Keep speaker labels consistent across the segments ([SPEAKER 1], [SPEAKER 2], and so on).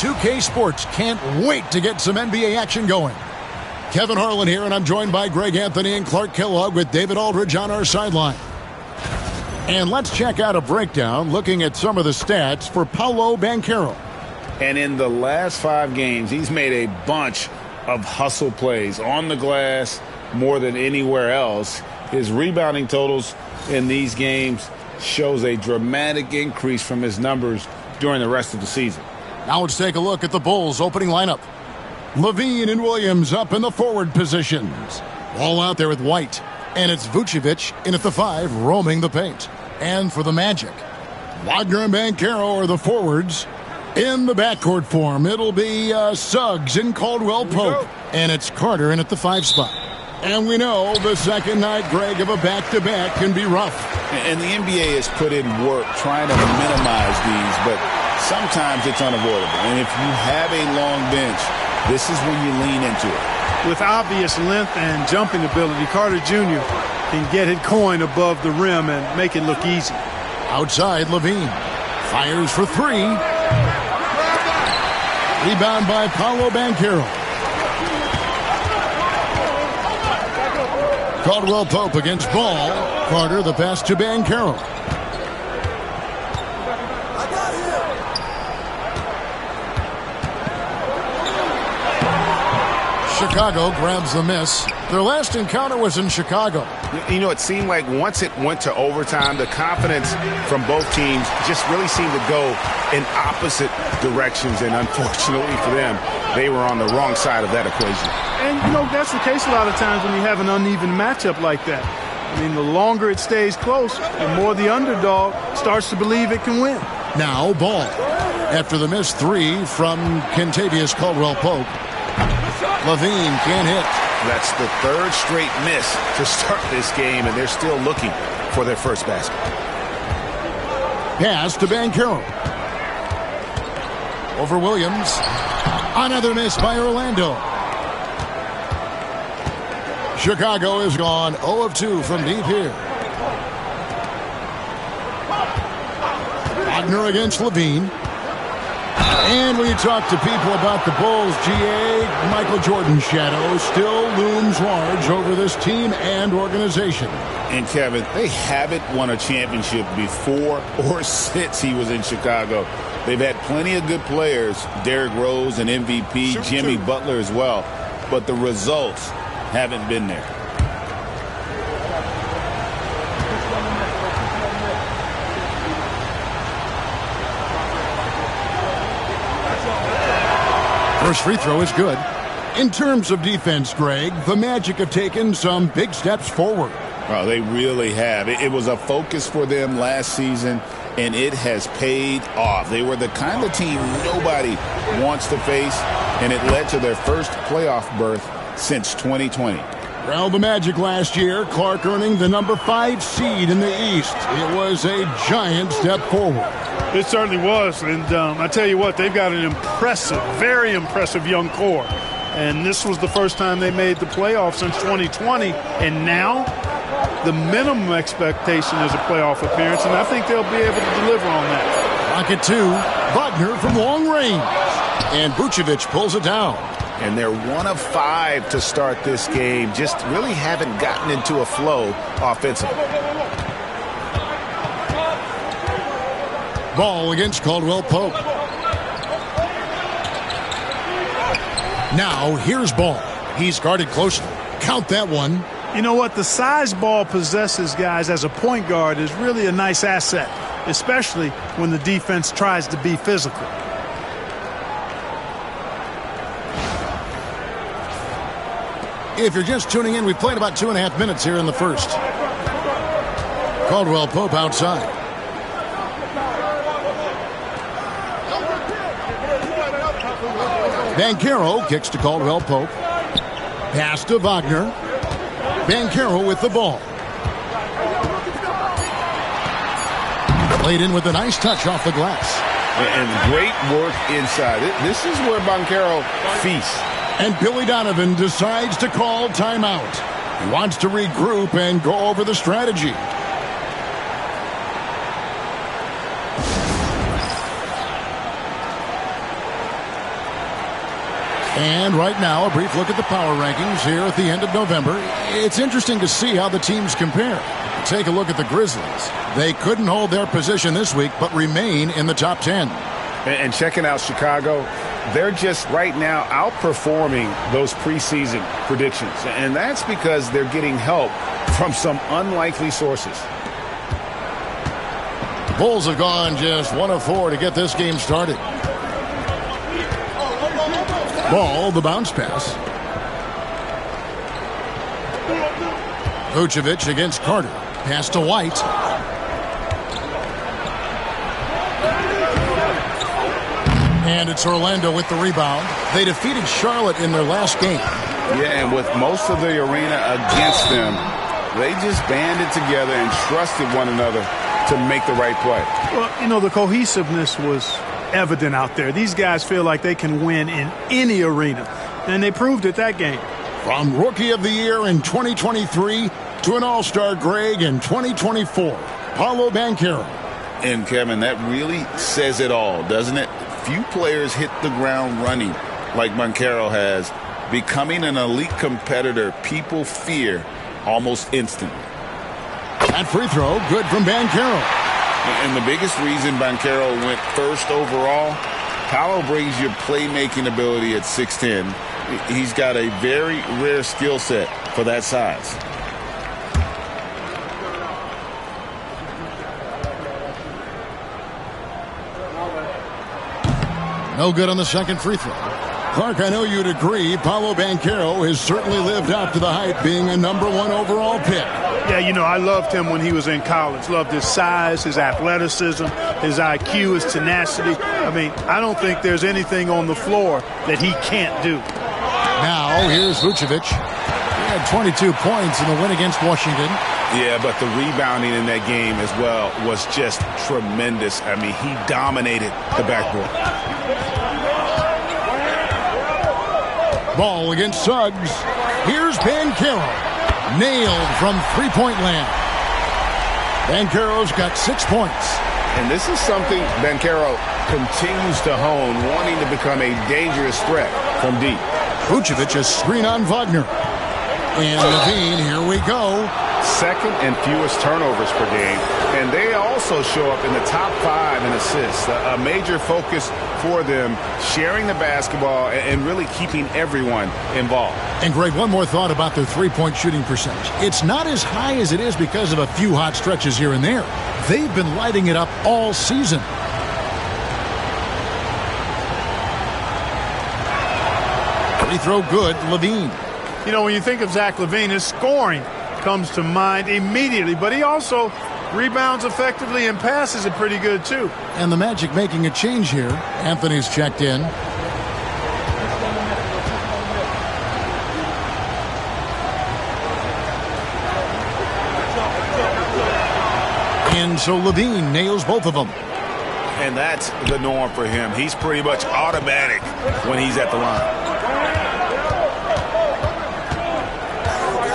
[SPEAKER 1] 2K Sports can't wait to get some NBA action going. Kevin Harlan here, and I'm joined by Greg Anthony and Clark Kellogg with David Aldridge on our sideline. And let's check out a breakdown looking at some of the stats for Paolo Banchero.
[SPEAKER 2] And in the last 5 games, he's made a bunch of hustle plays on the glass more than anywhere else. His rebounding totals in these games shows a dramatic increase from his numbers during the rest of the season.
[SPEAKER 1] Now let's take a look at the Bulls' opening lineup. Levine and Williams up in the forward positions. Ball out there with White. And it's Vucevic in at the 5, roaming the paint. And for the Magic, Wagner and Banchero are the forwards. In the backcourt form, it'll be Suggs and Caldwell Pope. And it's Carter in at the 5 spot. And we know the second night, Greg, of a back-to-back can be rough.
[SPEAKER 2] And the NBA has put in work trying to minimize these, but sometimes it's unavoidable. And if you have a long bench, this is when you lean into it.
[SPEAKER 3] With obvious length and jumping ability, Carter Jr. can get it going above the rim and make it look easy.
[SPEAKER 1] Outside, Levine fires for 3. Rebound by Paolo Banchero. Caldwell Pope against Ball. Carter the pass to Banchero. Chicago grabs the miss. Their last encounter was in Chicago.
[SPEAKER 2] You know, it seemed like once it went to overtime, the confidence from both teams just really seemed to go in opposite directions. And unfortunately for them, they were on the wrong side of that equation.
[SPEAKER 3] And, you know, that's the case a lot of times when you have an uneven matchup like that. I mean, the longer it stays close, the more the underdog starts to believe it can win.
[SPEAKER 1] Now, Ball. After the missed 3 from Kentavious Caldwell-Pope, Levine can't hit.
[SPEAKER 2] That's the 3rd straight miss to start this game, and they're still looking for their first basket.
[SPEAKER 1] Pass to Banchero. Over Williams. Another miss by Orlando. Chicago is gone 0 of 2 from deep here. Wagner against Levine. And when you talk to people about the Bulls, GA, Michael Jordan's shadow still looms large over this team and organization.
[SPEAKER 2] And Kevin, they haven't won a championship before or since he was in Chicago. They've had plenty of good players, Derrick Rose and MVP, Jimmy Butler as well, but the results haven't been there.
[SPEAKER 1] First free throw is good. In terms of defense, Greg, the Magic have taken some big steps forward.
[SPEAKER 2] Oh, they really have. It was a focus for them last season, and it has paid off. They were the kind of team nobody wants to face, and it led to their first playoff berth since 2020.
[SPEAKER 1] Well, the Magic last year, Clark earning the number 5 seed in the East. It was a giant step forward.
[SPEAKER 3] It certainly was, and I tell you what, they've got an impressive, very impressive young core. And this was the first time they made the playoffs since 2020, and now the minimum expectation is a playoff appearance, and I think they'll be able to deliver on that.
[SPEAKER 1] Rocket 2, Wagner from long range, and Vucevic pulls it down.
[SPEAKER 2] And they're 1 of 5 to start this game, just really haven't gotten into a flow offensively.
[SPEAKER 1] Ball against Caldwell Pope. Now, here's Ball. He's guarded closely. Count that one.
[SPEAKER 3] You know what? The size Ball possesses, guys, as a point guard is really a nice asset, especially when the defense tries to be physical.
[SPEAKER 1] If you're just tuning in, we've played about 2.5 minutes here in the first. Caldwell Pope outside. Banchero kicks to Caldwell Pope. Pass to Wagner. Banchero with the ball. Played in with a nice touch off the glass.
[SPEAKER 2] And great work inside. This is where Banchero feasts.
[SPEAKER 1] And Billy Donovan decides to call timeout. He wants to regroup and go over the strategy. And right now, a brief look at the power rankings here at the end of November. It's interesting to see how the teams compare. Take a look at the Grizzlies. They couldn't hold their position this week, but remain in the top 10.
[SPEAKER 2] And checking out Chicago, they're just right now outperforming those preseason predictions. And that's because they're getting help from some unlikely sources.
[SPEAKER 1] Bulls have gone just 1 of 4 to get this game started. Ball, the bounce pass. Vucevic against Carter. Pass to White. And it's Orlando with the rebound. They defeated Charlotte in their last game.
[SPEAKER 2] Yeah, and with most of the arena against them, they just banded together and trusted one another to make the right play.
[SPEAKER 3] Well, you know, the cohesiveness was evident out there. These guys feel like they can win in any arena, and they proved it that game.
[SPEAKER 1] From Rookie of the Year in 2023 to an All-Star Greg in 2024, Paolo Banchero.
[SPEAKER 2] And, Kevin, that really says it all, doesn't it? Few players hit the ground running like Banchero has. Becoming an elite competitor, people fear almost instantly.
[SPEAKER 1] That free throw, good from Banchero.
[SPEAKER 2] And the biggest reason Banchero went first overall, Paolo brings your playmaking ability at 6'10". He's got a very rare skill set for that size.
[SPEAKER 1] No good on the second free throw. Clark, I know you'd agree, Paolo Banchero has certainly lived up to the hype, being a #1 overall pick.
[SPEAKER 3] Yeah, you know, I loved him when he was in college. Loved his size, his athleticism, his IQ, his tenacity. I mean, I don't think there's anything on the floor that he can't do.
[SPEAKER 1] Now, here's Vucevic. He had 22 points in the win against Washington.
[SPEAKER 2] Yeah, but the rebounding in that game as well was just tremendous. I mean, he dominated the backboard.
[SPEAKER 1] Ball against Suggs. Here's Banchero. Nailed from three-point land. Banchero's got 6 points.
[SPEAKER 2] And this is something Banchero continues to hone, wanting to become a dangerous threat from deep.
[SPEAKER 1] Vucevic a screen on Wagner. And Levine, here we go.
[SPEAKER 2] Second and fewest turnovers per game. And they also show up in the top 5 in assists. A major focus for them, sharing the basketball and really keeping everyone involved.
[SPEAKER 1] And Greg, one more thought about their three-point shooting percentage. It's not as high as it is because of a few hot stretches here and there. They've been lighting it up all season. Free throw good, Levine.
[SPEAKER 3] You know, when you think of Zach LaVine, his scoring comes to mind immediately, but he also rebounds effectively and passes it pretty good too.
[SPEAKER 1] And the Magic making a change here. Anthony's checked in. And so Levine nails both of them.
[SPEAKER 2] And that's the norm for him. He's pretty much automatic when he's at the line.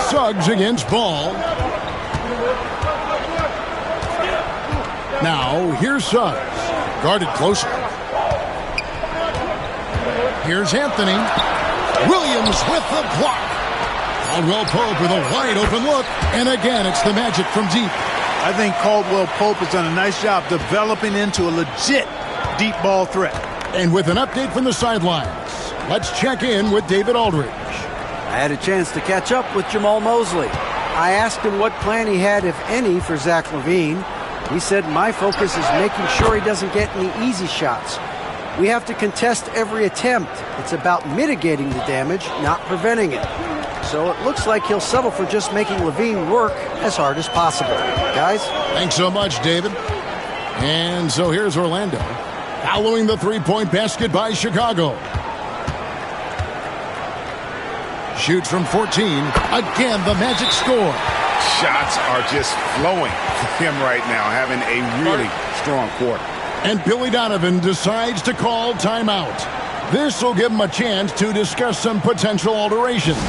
[SPEAKER 1] Suggs against Ball. Now, here's Suggs. Guarded closely. Here's Anthony. Williams with the block. Caldwell Pope with a wide open look. And again, it's the Magic from deep.
[SPEAKER 3] I think Caldwell Pope has done a nice job developing into a legit deep ball threat.
[SPEAKER 1] And with an update from the sidelines, let's check in with David Aldridge.
[SPEAKER 4] I had a chance to catch up with Jamal Mosley. I asked him what plan he had, if any, for Zach LaVine. He said, my focus is making sure he doesn't get any easy shots. We have to contest every attempt. It's about mitigating the damage, not preventing it. So it looks like he'll settle for just making LaVine work as hard as possible. Guys?
[SPEAKER 1] Thanks so much, David. And so here's Orlando, following the three-point basket by Chicago. Shoots from 14. Again, the Magic score.
[SPEAKER 2] Shots are just flowing for him right now, having a really strong quarter.
[SPEAKER 1] And Billy Donovan decides to call timeout. This will give him a chance to discuss some potential alterations.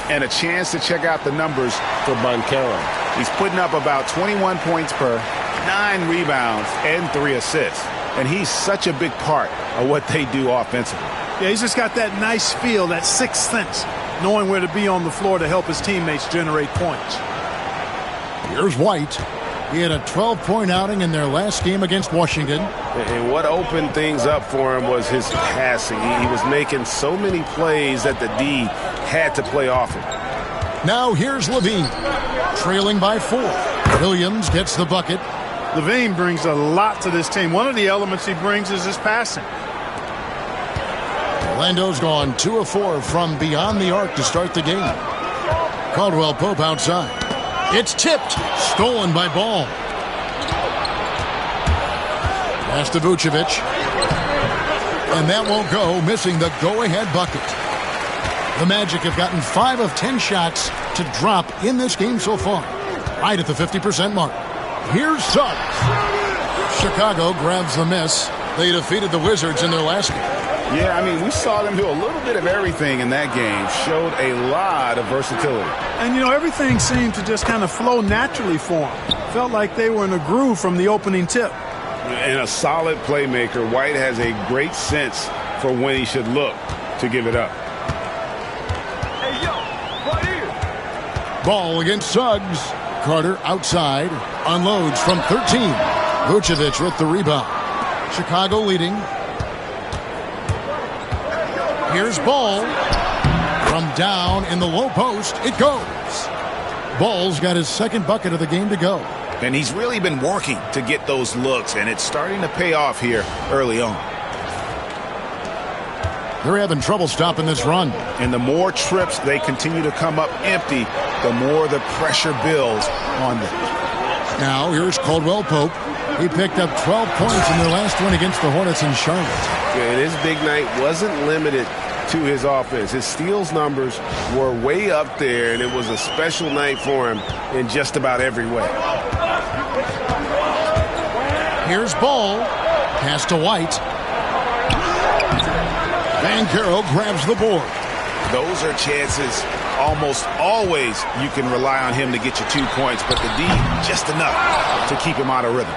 [SPEAKER 2] And a chance to check out the numbers for Banchero. He's putting up about 21 points per 9 rebounds and 3 assists. And he's such a big part of what they do offensively.
[SPEAKER 3] Yeah, he's just got that nice feel, that sixth sense, knowing where to be on the floor to help his teammates generate points.
[SPEAKER 1] Here's White. He had a 12-point outing in their last game against Washington.
[SPEAKER 5] And what opened things up for him was his passing. He was making so many plays that the D had to play off him.
[SPEAKER 1] Now here's LaVine, trailing by 4. Williams gets the bucket.
[SPEAKER 3] LaVine brings a lot to this team. One of the elements he brings is his passing.
[SPEAKER 1] Orlando's gone 2 of 4 from beyond the arc to start the game. Caldwell Pope outside. It's tipped. Stolen by Ball. Pass to Vucevic. And that won't go, missing the go-ahead bucket. The Magic have gotten 5 of 10 shots to drop in this game so far. Right at the 50% mark. Here's Suggs. Chicago grabs the miss. They defeated the Wizards in their last game.
[SPEAKER 2] Yeah, I mean, we saw them do a little bit of everything in that game. Showed a lot of versatility.
[SPEAKER 3] And, you know, everything seemed to just kind of flow naturally for them. Felt like they were in a groove from the opening tip.
[SPEAKER 2] And a solid playmaker, White has a great sense for when he should look to give it up.
[SPEAKER 1] Ball against Suggs. Carter outside. Unloads from 13. Vucevic with the rebound. Chicago leading. Here's Ball. From down in the low post, it goes. Ball's got his second bucket of the game to go.
[SPEAKER 2] And he's really been working to get those looks, and it's starting to pay off here early on.
[SPEAKER 1] They're having trouble stopping this run.
[SPEAKER 2] And the more trips they continue to come up empty, the more the pressure builds on them.
[SPEAKER 1] Now here's Caldwell Pope. He picked up 12 points in their last one against the Hornets in Charlotte.
[SPEAKER 5] Yeah, and his big night wasn't limited to his offense. His steals numbers were way up there, and it was a special night for him in just about every way.
[SPEAKER 1] Here's Ball. Pass to White. Banchero grabs the board.
[SPEAKER 2] Those are chances almost always you can rely on him to get you 2 points, but the D just enough to keep him out of rhythm.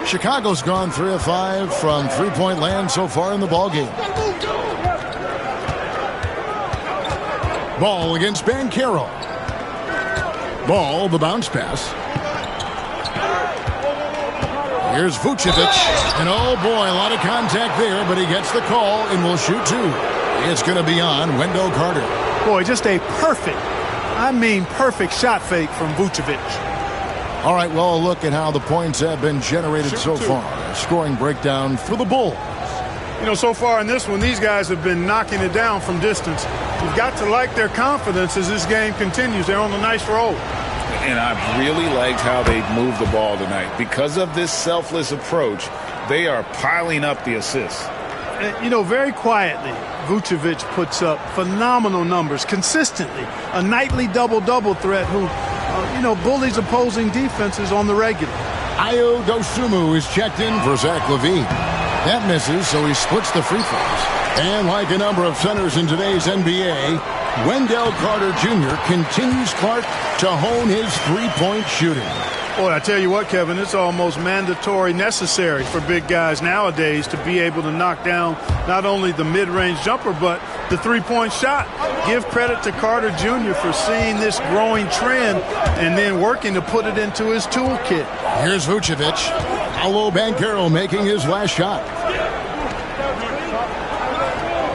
[SPEAKER 1] Chicago's gone 3 of 5 from three-point land so far in the ballgame. Ball against Banchero. Ball, the bounce pass. Here's Vucevic. And oh boy, a lot of contact there, but he gets the call and will shoot 2. It's going to be on Wendell Carter.
[SPEAKER 3] Boy, just a perfect, I mean perfect shot fake from Vucevic.
[SPEAKER 1] All right, well, look at how the points have been generated so far. A scoring breakdown for the Bulls.
[SPEAKER 3] You know, so far in this one, these guys have been knocking it down from distance. You've got to like their confidence as this game continues. They're on a nice roll.
[SPEAKER 2] And I've really liked how they've moved the ball tonight. Because of this selfless approach, they are piling up the assists.
[SPEAKER 3] And, you know, very quietly, Vucevic puts up phenomenal numbers consistently. A nightly double-double threat who, you know, bullies opposing defenses on the regular.
[SPEAKER 1] Ayo Dosunmu is checked in for Zach LaVine. That misses, so he splits the free throws. And like a number of centers in today's NBA, Wendell Carter Jr. continues, Clark, to hone his three-point shooting.
[SPEAKER 3] Boy, I tell you what, Kevin, it's almost mandatory necessary for big guys nowadays to be able to knock down not only the mid-range jumper, but the three-point shot. Give credit to Carter Jr. for seeing this growing trend and then working to put it into his toolkit.
[SPEAKER 1] Here's Vucevic. Paolo Banchero making his last shot.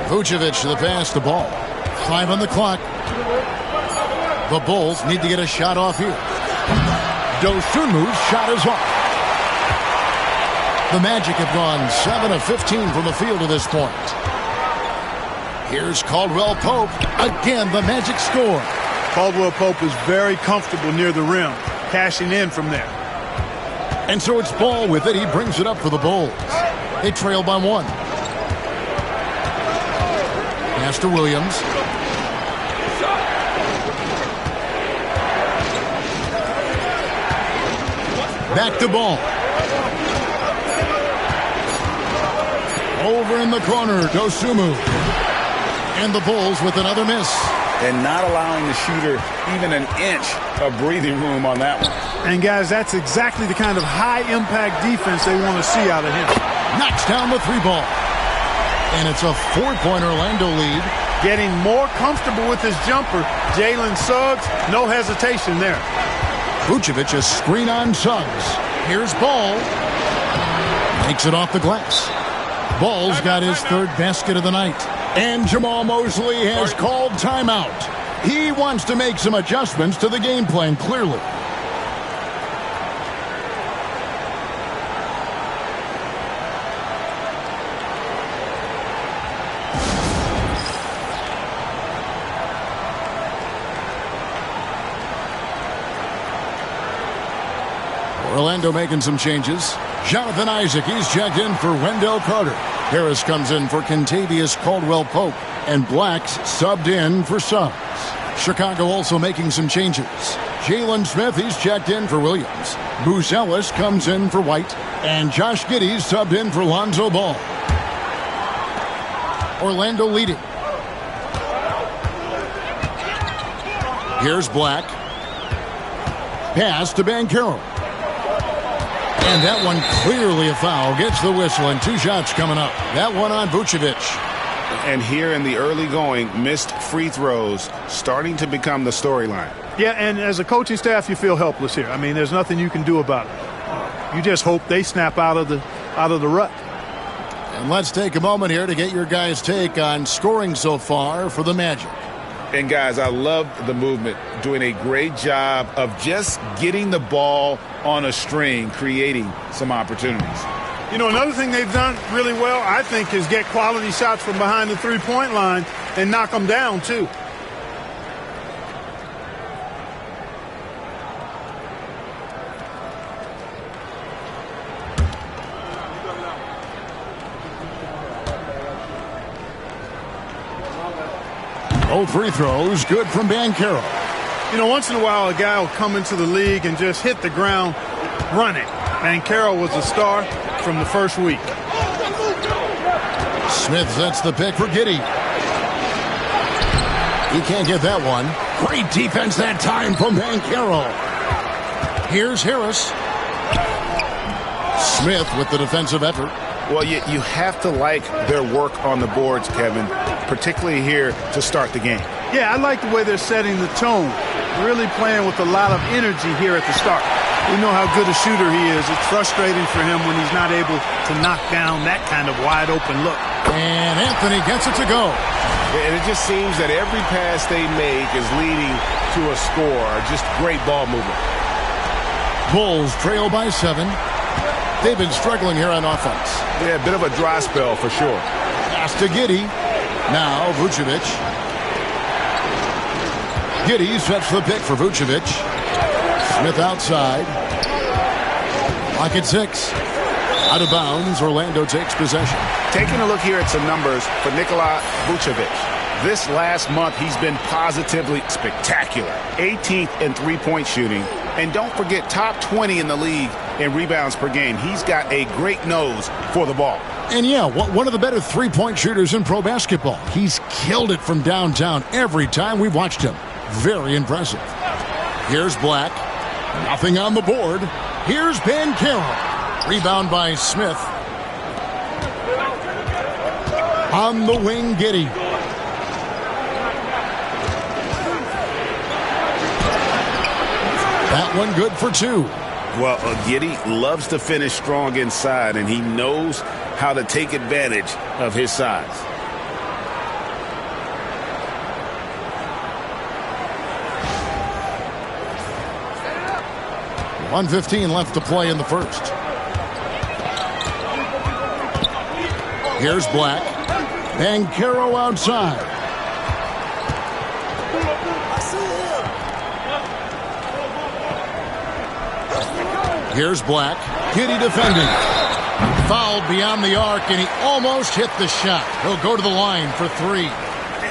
[SPEAKER 1] Vucevic to the pass, the ball. 5 on the clock. The Bulls need to get a shot off here. Dosunmu's shot is off. The Magic have gone 7 of 15 from the field to this point. Here's Caldwell Pope. Again, the Magic score.
[SPEAKER 3] Caldwell Pope is very comfortable near the rim, cashing in from there.
[SPEAKER 1] And so it's Ball with it. He brings it up for the Bulls. They trail by 1. Pass to Williams. Back to Ball. Over in the corner, Dosunmu. And the Bulls with another miss.
[SPEAKER 2] And not allowing the shooter even an inch of breathing room on that one.
[SPEAKER 3] And, guys, that's exactly the kind of high-impact defense they want to see out of him.
[SPEAKER 1] Knocks down the 3 ball. And it's a 4-point Orlando lead.
[SPEAKER 3] Getting more comfortable with his jumper. Jalen Suggs, no hesitation there.
[SPEAKER 1] Vucevic a screen on Suggs. Here's Ball. Makes it off the glass. Ball's got his 3rd basket of the night. And Jamal Mosley has called timeout. He wants to make some adjustments to the game plan, clearly. Orlando making some changes. Jonathan Isaac, he's checked in for Wendell Carter. Harris comes in for Kentavious Caldwell-Pope. And Black's subbed in for Suggs. Chicago also making some changes. Jalen Smith, he's checked in for Williams. Booz Ellis comes in for White. And Josh Giddey's subbed in for Lonzo Ball. Orlando leading. Here's Black. Pass to Banchero. And that one clearly a foul. Gets the whistle, and 2 shots coming up. That one on Vucevic.
[SPEAKER 5] And here in the early going, missed free throws starting to become the storyline.
[SPEAKER 3] Yeah, and as a coaching staff, you feel helpless here. I mean, there's nothing you can do about it. You just hope they snap out of the rut.
[SPEAKER 1] And let's take a moment here to get your guys' take on scoring so far for the Magic.
[SPEAKER 2] And, guys, I love the movement, doing a great job of just getting the ball on a string, creating some opportunities.
[SPEAKER 3] You know, another thing they've done really well, I think, is get quality shots from behind the 3-point line and knock them down, too.
[SPEAKER 1] Both free throws good from Banchero.
[SPEAKER 3] You know, once in a while, a guy will come into the league and just hit the ground running. Banchero was a star from the first week.
[SPEAKER 1] Smith sets the pick for Giddey. He can't get that one. Great defense that time from Banchero. Here's Harris. Smith with the defensive effort.
[SPEAKER 5] Well, you have to like their work on the boards, Kevin, particularly here to start the game.
[SPEAKER 3] Yeah, I like the way they're setting the tone. Really playing with a lot of energy here at the start. We know how good a shooter he is. It's frustrating for him when he's not able to knock down that kind of wide-open look.
[SPEAKER 1] And Anthony gets it to go.
[SPEAKER 5] And it just seems that every pass they make is leading to a score. Just great ball movement.
[SPEAKER 1] Bulls trail by 7. They've been struggling here on offense.
[SPEAKER 5] Yeah, a bit of a dry spell for sure.
[SPEAKER 1] Pass to Giddey. Now Vucevic. Giddey sets the pick for Vucevic. Smith outside. Lock at 6. Out of bounds. Orlando takes possession.
[SPEAKER 5] Taking a look here at some numbers for Nikola Vucevic. This last month, he's been positively spectacular. 18th in three-point shooting. And don't forget, top 20 in the league in rebounds per game. He's got a great nose for the ball.
[SPEAKER 1] And yeah, one of the better three-point shooters in pro basketball. He's killed it from downtown every time we've watched him. Very impressive. Here's Black. Nothing on the board. Here's Banchero. Rebound by Smith. On the wing, Giddey. That one good for 2.
[SPEAKER 5] Well, Giddey loves to finish strong inside, and he knows how to take advantage of his size.
[SPEAKER 1] .115 left to play in the first. Here's Black. Banchero outside. Here's Black. Giddey defending. Fouled beyond the arc, and he almost hit the shot. He'll go to the line for 3.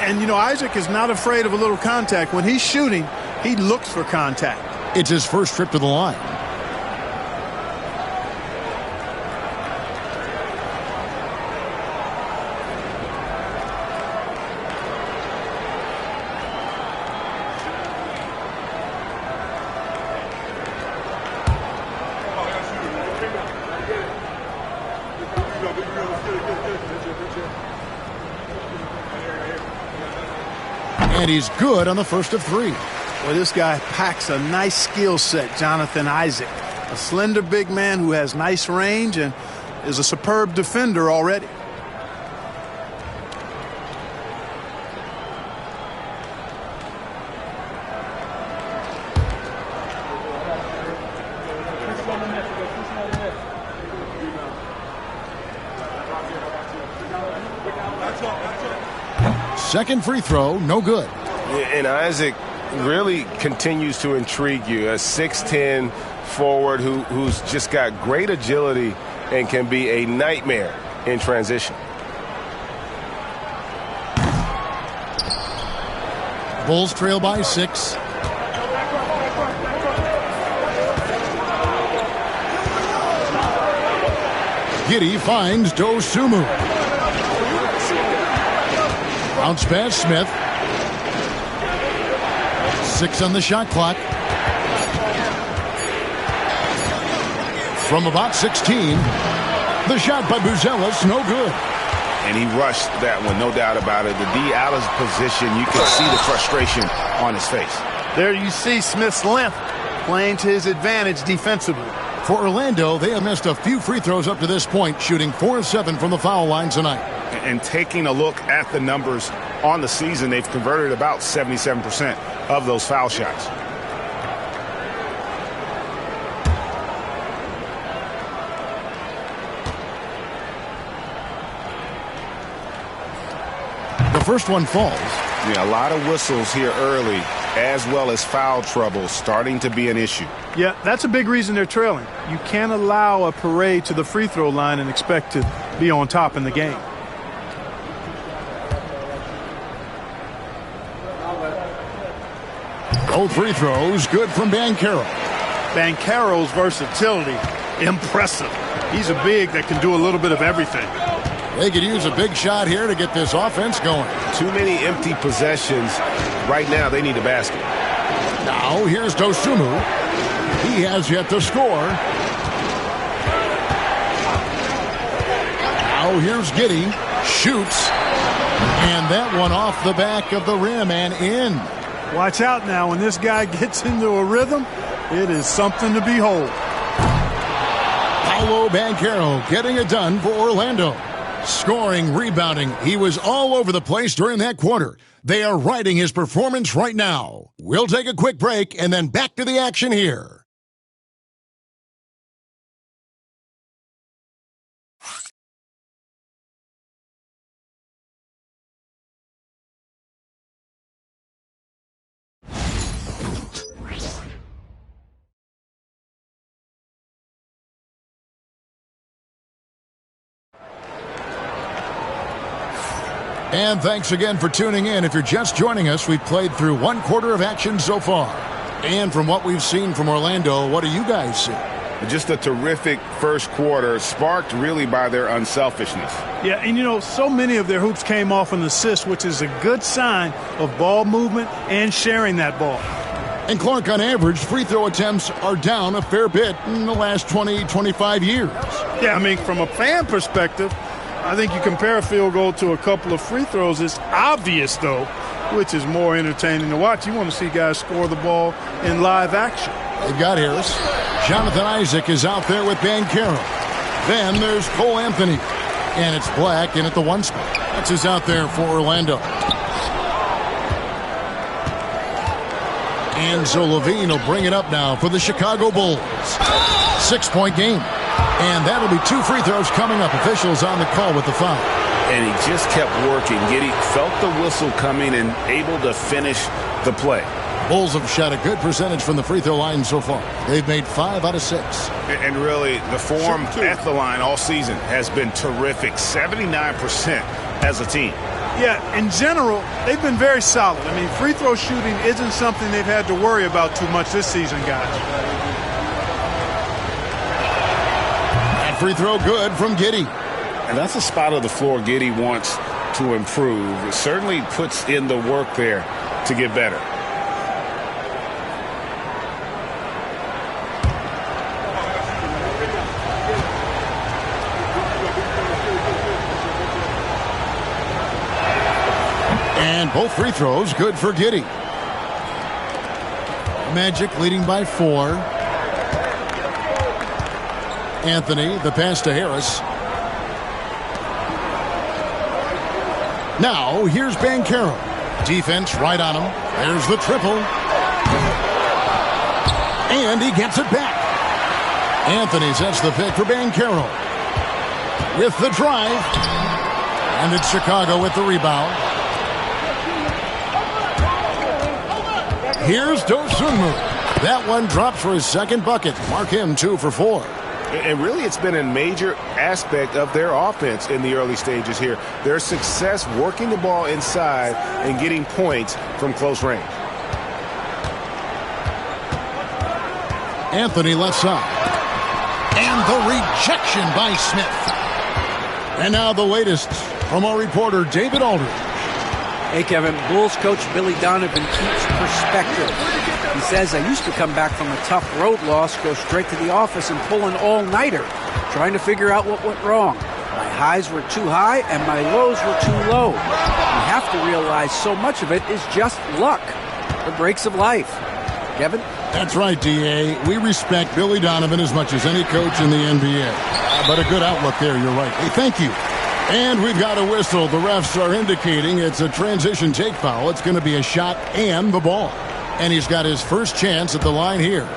[SPEAKER 3] And, you know, Isaac is not afraid of a little contact. When he's shooting, he looks for contact.
[SPEAKER 1] It's his first trip to the line. And he's good on the first of 3.
[SPEAKER 3] Well, this guy packs a nice skill set, Jonathan Isaac. A slender big man who has nice range and is a superb defender already.
[SPEAKER 1] Second free throw, no good.
[SPEAKER 6] And Isaac really continues to intrigue you. A 6'10 forward who's just got great agility and can be a nightmare in transition.
[SPEAKER 1] Bulls trail by 6. Giddey finds Dosunmu. Bounce pass, Smith. 6 on the shot clock. From about 16, the shot by Buzelis, no good.
[SPEAKER 5] And he rushed that one, no doubt about it. The D out of position, you can see the frustration on his face.
[SPEAKER 3] There you see Smith's length playing to his advantage defensively.
[SPEAKER 1] For Orlando, they have missed a few free throws up to this point, shooting 4 of 7 from the foul line tonight.
[SPEAKER 5] And taking a look at the numbers on the season, they've converted about 77% of those foul shots.
[SPEAKER 1] The first one falls.
[SPEAKER 5] Yeah, a lot of whistles here early, as well as foul trouble starting to be an issue.
[SPEAKER 3] Yeah, that's a big reason they're trailing. You can't allow a parade to the free throw line and expect to be on top in the game.
[SPEAKER 1] Both free throws good from Banchero.
[SPEAKER 3] Banchero's versatility, impressive. He's a big that can do a little bit of everything.
[SPEAKER 1] They could use a big shot here to get this offense going.
[SPEAKER 5] Too many empty possessions. Right now, they need a basket.
[SPEAKER 1] Now, here's Dosunmu. He has yet to score. Now, here's Giddey. Shoots. And that one off the back of the rim and in.
[SPEAKER 3] Watch out now. When this guy gets into a rhythm, it is something to behold.
[SPEAKER 1] Paolo Banchero getting it done for Orlando. Scoring, rebounding. He was all over the place during that quarter. They are riding his performance right now. We'll take a quick break and then back to the action here. And thanks again for tuning in. If you're just joining us, we've played through one quarter of action so far. And from what we've seen from Orlando, what do you guys see?
[SPEAKER 5] Just a terrific first quarter, sparked really by their unselfishness.
[SPEAKER 3] Yeah, and you know, so many of their hoops came off an assist, which is a good sign of ball movement and sharing that ball.
[SPEAKER 1] And Clark, on average, free throw attempts are down a fair bit in the last 20, 25 years.
[SPEAKER 3] Yeah, I mean, from a fan perspective, I think you compare a field goal to a couple of free throws. It's obvious, though, which is more entertaining to watch. You want to see guys score the ball in live action.
[SPEAKER 1] They've got Harris. Jonathan Isaac is out there with Banchero. Then there's Cole Anthony. And it's Black in at the 1 spot. That's who's out there for Orlando. And so Levine will bring it up now for the Chicago Bulls. 6-point game. And that'll be 2 free throws coming up. Officials on the call with the foul.
[SPEAKER 5] And he just kept working. Giddey felt the whistle coming and able to finish the play.
[SPEAKER 1] Bulls have shot a good percentage from the free throw line so far. They've made 5 out of 6.
[SPEAKER 5] And really, the form at the line all season has been terrific. 79% as a team.
[SPEAKER 3] Yeah, in general, they've been very solid. I mean, free throw shooting isn't something they've had to worry about too much this season, guys.
[SPEAKER 1] That free throw good from Giddey.
[SPEAKER 5] And that's a spot of the floor Giddey wants to improve. It certainly puts in the work there to get better.
[SPEAKER 1] And both free throws good for Giddey. Magic leading by 4. Anthony, the pass to Harris. Now, here's Banchero. Defense right on him. There's the triple. And he gets it back. Anthony sets the pick for Banchero. With the drive. And it's Chicago with the rebound. Here's Dosunmu. That one drops for his second bucket. Mark him 2 for 4.
[SPEAKER 6] And really, it's been a major aspect of their offense in the early stages here. Their success working the ball inside and getting points from close range.
[SPEAKER 1] Anthony left side. And the rejection by Smith. And now the latest from our reporter, David Aldridge.
[SPEAKER 4] Hey, Kevin, Bulls coach Billy Donovan keeps perspective. He says, I used to come back from a tough road loss, go straight to the office and pull an all-nighter, trying to figure out what went wrong. My highs were too high and my lows were too low. You have to realize so much of it is just luck, the breaks of life. Kevin?
[SPEAKER 1] That's right, D.A. We respect Billy Donovan as much as any coach in the NBA. But a good outlook there, you're right. Hey, thank you. And we've got a whistle. The refs are indicating it's a transition take foul. It's going to be a shot and the ball. And he's got his first chance at the line here.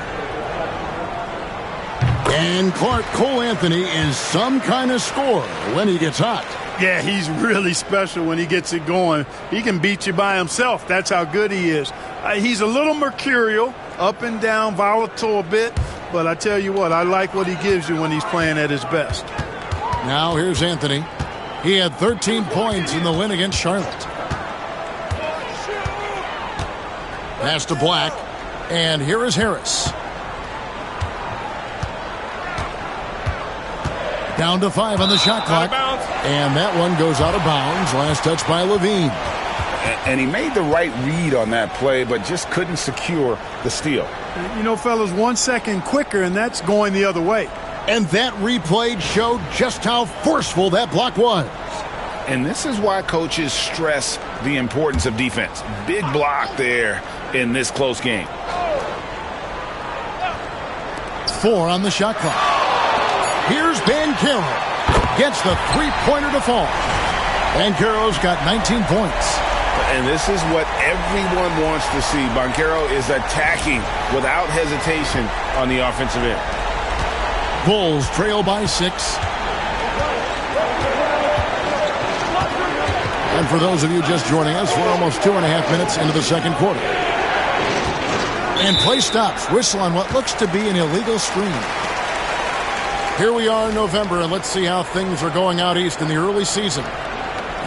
[SPEAKER 1] And Clark Cole Anthony is some kind of scorer when he gets hot.
[SPEAKER 3] Yeah, he's really special when he gets it going. He can beat you by himself. That's how good he is. He's a little mercurial, up and down, volatile a bit. But I tell you what, I like what he gives you when he's playing at his best.
[SPEAKER 1] Now here's Anthony. He had 13 points in the win against Charlotte. Pass to Black. And here is Harris. Down to 5 on the shot clock. And that one goes out of bounds. Last touch by Levine.
[SPEAKER 2] And he made the right read on that play, but just couldn't secure the steal.
[SPEAKER 3] You know, fellas, 1 second quicker, and that's going the other way.
[SPEAKER 1] And that replay showed just how forceful that block was.
[SPEAKER 2] And this is why coaches stress the importance of defense. Big block there in this close game.
[SPEAKER 1] 4 on the shot clock. Here's Banchero. Gets the three-pointer to fall. Banchero's got 19 points.
[SPEAKER 2] And this is what everyone wants to see. Banchero is attacking without hesitation on the offensive end.
[SPEAKER 1] Bulls trail by 6. And for those of you just joining us, we're almost 2.5 minutes into the second quarter. And play stops. Whistle on what looks to be an illegal screen. Here we are in November, and let's see how things are going out east in the early season.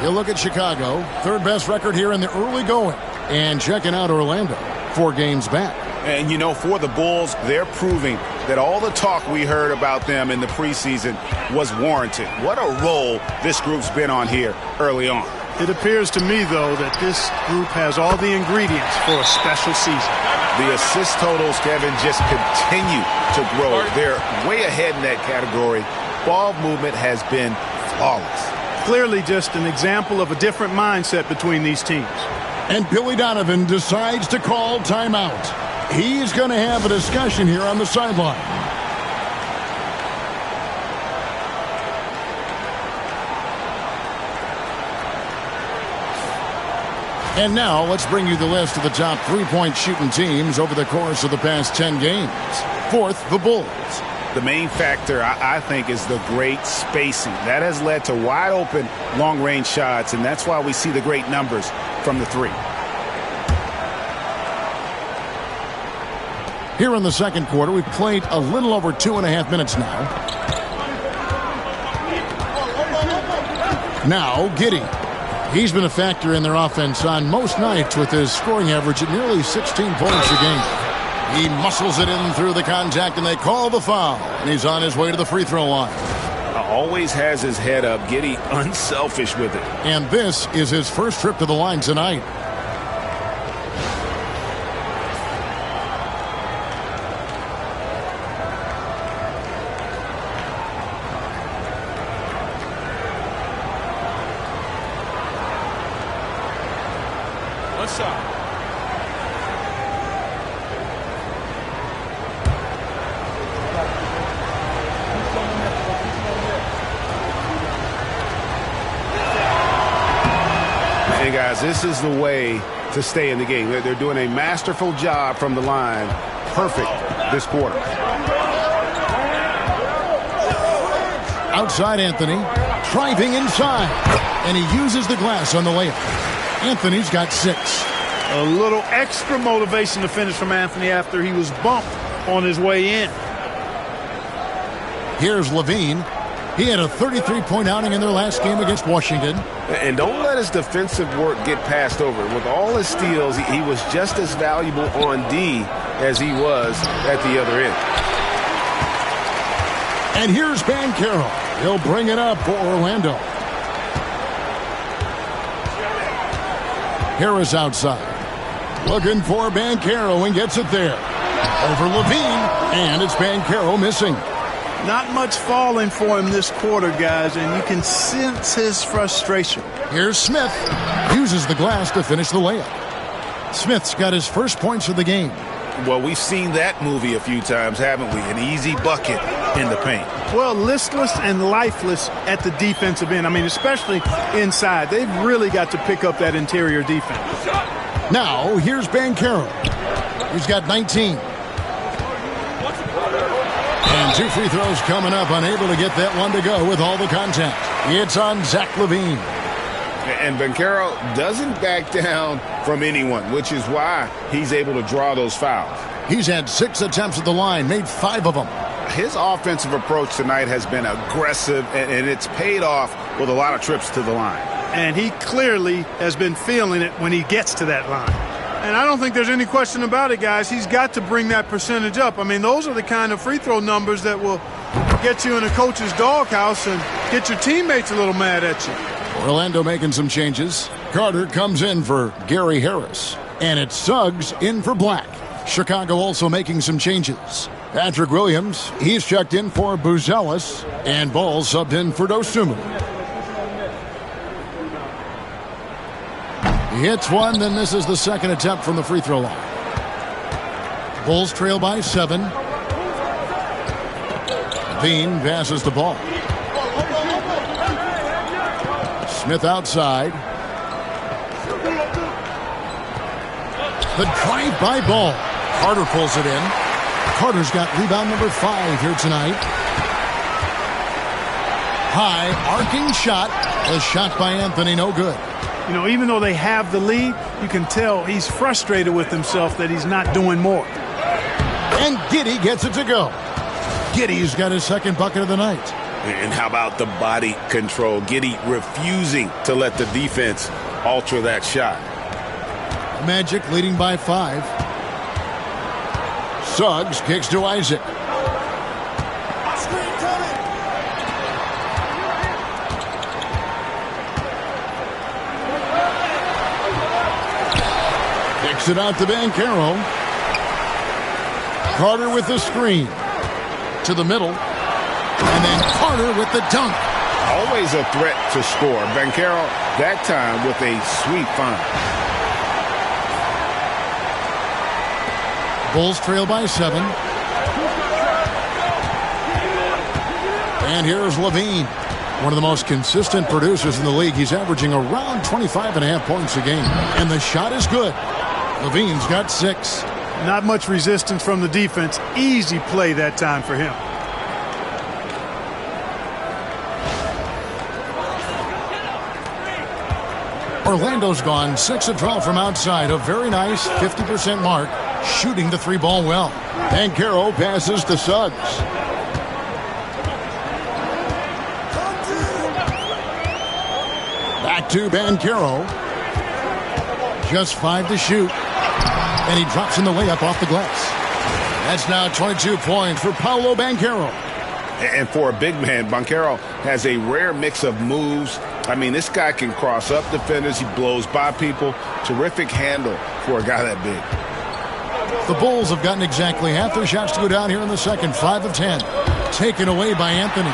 [SPEAKER 1] You look at Chicago, third best record here in the early going. And checking out Orlando, 4 games back.
[SPEAKER 5] And, you know, for the Bulls, they're proving that all the talk we heard about them in the preseason was warranted. What a role this group's been on here early on.
[SPEAKER 3] It appears to me, though, that this group has all the ingredients for a special season.
[SPEAKER 5] The assist totals, Kevin, just continue to grow. They're way ahead in that category. Ball movement has been flawless.
[SPEAKER 3] Clearly just an example of a different mindset between these teams.
[SPEAKER 1] And Billy Donovan decides to call timeout. He's going to have a discussion here on the sideline. And now let's bring you the list of the top three-point shooting teams over the course of the past 10 games. Fourth, the Bulls.
[SPEAKER 5] The main factor, I think, is the great spacing. That has led to wide-open, long-range shots, and that's why we see the great numbers from the three.
[SPEAKER 1] Here in the second quarter, we've played a little over 2.5 minutes now. Now, Giddey. He's been a factor in their offense on most nights with his scoring average at nearly 16 points a game. He muscles it in through the contact, and they call the foul. And he's on his way to the free throw line.
[SPEAKER 2] Always has his head up. Giddey unselfish with it.
[SPEAKER 1] And this is his first trip to the line tonight.
[SPEAKER 5] Hey, guys, this is the way to stay in the game. They're doing a masterful job from the line. Perfect this quarter.
[SPEAKER 1] Outside Anthony, driving inside, and he uses the glass on the layup. Anthony's got 6.
[SPEAKER 3] A little extra motivation to finish from Anthony after he was bumped on his way in.
[SPEAKER 1] Here's Levine. He had a 33-point outing in their last game against Washington.
[SPEAKER 5] And don't let his defensive work get passed over. With all his steals, he was just as valuable on D as he was at the other end.
[SPEAKER 1] And here's Banchero. He'll bring it up for Orlando. Harris outside. Looking for Banchero and gets it there. Over Levine, and it's Banchero missing.
[SPEAKER 3] Not much falling for him this quarter, guys, and you can sense his frustration.
[SPEAKER 1] Here's Smith. Uses the glass to finish the layup. Smith's got his first points of the game.
[SPEAKER 2] Well, we've seen that movie a few times, haven't we? An easy bucket in the paint.
[SPEAKER 3] Well, listless and lifeless at the defensive end. I mean, especially inside. They've really got to pick up that interior defense.
[SPEAKER 1] Now, here's Banchero. He's got 19. And 2 free throws coming up, unable to get that one to go with all the contact. It's on Zach LaVine.
[SPEAKER 2] And Banchero doesn't back down from anyone, which is why he's able to draw those fouls.
[SPEAKER 1] He's had 6 attempts at the line, made 5 of them.
[SPEAKER 5] His offensive approach tonight has been aggressive, and it's paid off with a lot of trips to the line.
[SPEAKER 3] And he clearly has been feeling it when he gets to that line. And I don't think there's any question about it, guys. He's got to bring that percentage up. I mean, those are the kind of free throw numbers that will get you in a coach's doghouse and get your teammates a little mad at you.
[SPEAKER 1] Orlando making some changes. Carter comes in for Gary Harris. And it's Suggs in for Black. Chicago also making some changes. Patrick Williams, he's checked in for Buzelis. And Ball subbed in for Dosunmu. He hits one, then misses the second attempt from the free throw line. Bulls trail by 7. Levine passes the ball. Smith outside. The drive by Ball. Carter pulls it in. Carter's got rebound number 5 here tonight. High arcing shot. A shot by Anthony, no good.
[SPEAKER 3] You know, even though they have the lead, you can tell he's frustrated with himself that he's not doing more.
[SPEAKER 1] And Giddey gets it to go. Giddey's got his second bucket of the night.
[SPEAKER 2] And how about the body control? Giddey refusing to let the defense alter that shot.
[SPEAKER 1] Magic leading by 5. Suggs kicks to Isaac. Kicks it out to Banchero. Carter with the screen. To the middle. And then Carter with the dunk.
[SPEAKER 5] Always a threat to score. Banchero, that time with a sweet find.
[SPEAKER 1] Bulls trail by 7. And here's Levine. One of the most consistent producers in the league. He's averaging around 25.5 points a game. And the shot is good. Levine's got 6.
[SPEAKER 3] Not much resistance from the defense. Easy play that time for him.
[SPEAKER 1] Orlando's gone 6 of 12 from outside. A very nice 50% mark. Shooting the 3-ball well. Banchero passes to Suggs. Back to Banchero. Just 5 to shoot. And he drops in the layup off the glass. That's now 22 points for Paolo Banchero.
[SPEAKER 5] And for a big man, Banchero has a rare mix of moves. I mean, this guy can cross up defenders. He blows by people. Terrific handle for a guy that big.
[SPEAKER 1] The Bulls have gotten exactly half their shots to go down here in the second. 5 of 10. Taken away by Anthony.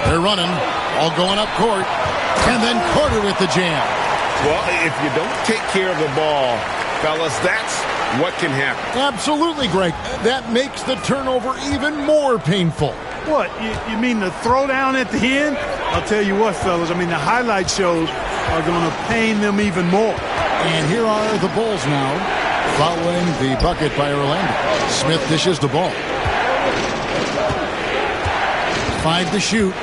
[SPEAKER 1] They're running. All going up court. And then Carter with the jam.
[SPEAKER 2] Well, if you don't take care of the ball, fellas, that's what can happen.
[SPEAKER 1] Absolutely, Greg. That makes the turnover even more painful.
[SPEAKER 3] What, you mean the throwdown at the end? I'll tell you what, fellas, I mean, the highlight shows are going to pain them even more.
[SPEAKER 1] And here are the Bulls now, following the bucket by Orlando. Smith dishes the ball. 5 to shoot.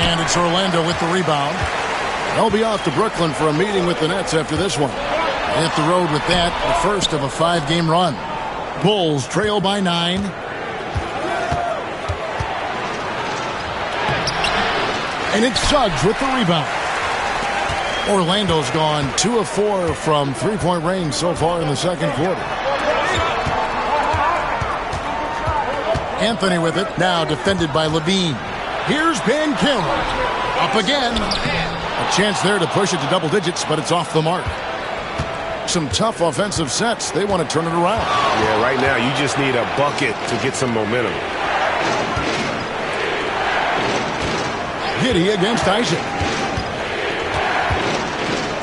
[SPEAKER 1] And it's Orlando with the rebound. They'll be off to Brooklyn for a meeting with the Nets after this one. They hit the road with that, the first of a 5-game run. Bulls trail by 9. And it's Suggs with the rebound. Orlando's gone 2 of 4 from three-point range so far in the second quarter. Anthony with it, now defended by Levine. Here's Banchero. Up again. A chance there to push it to double digits, but it's off the mark. Some tough offensive sets. They want to turn it around.
[SPEAKER 6] Yeah, right now you just need a bucket to get some momentum.
[SPEAKER 1] Giddey against Isaac.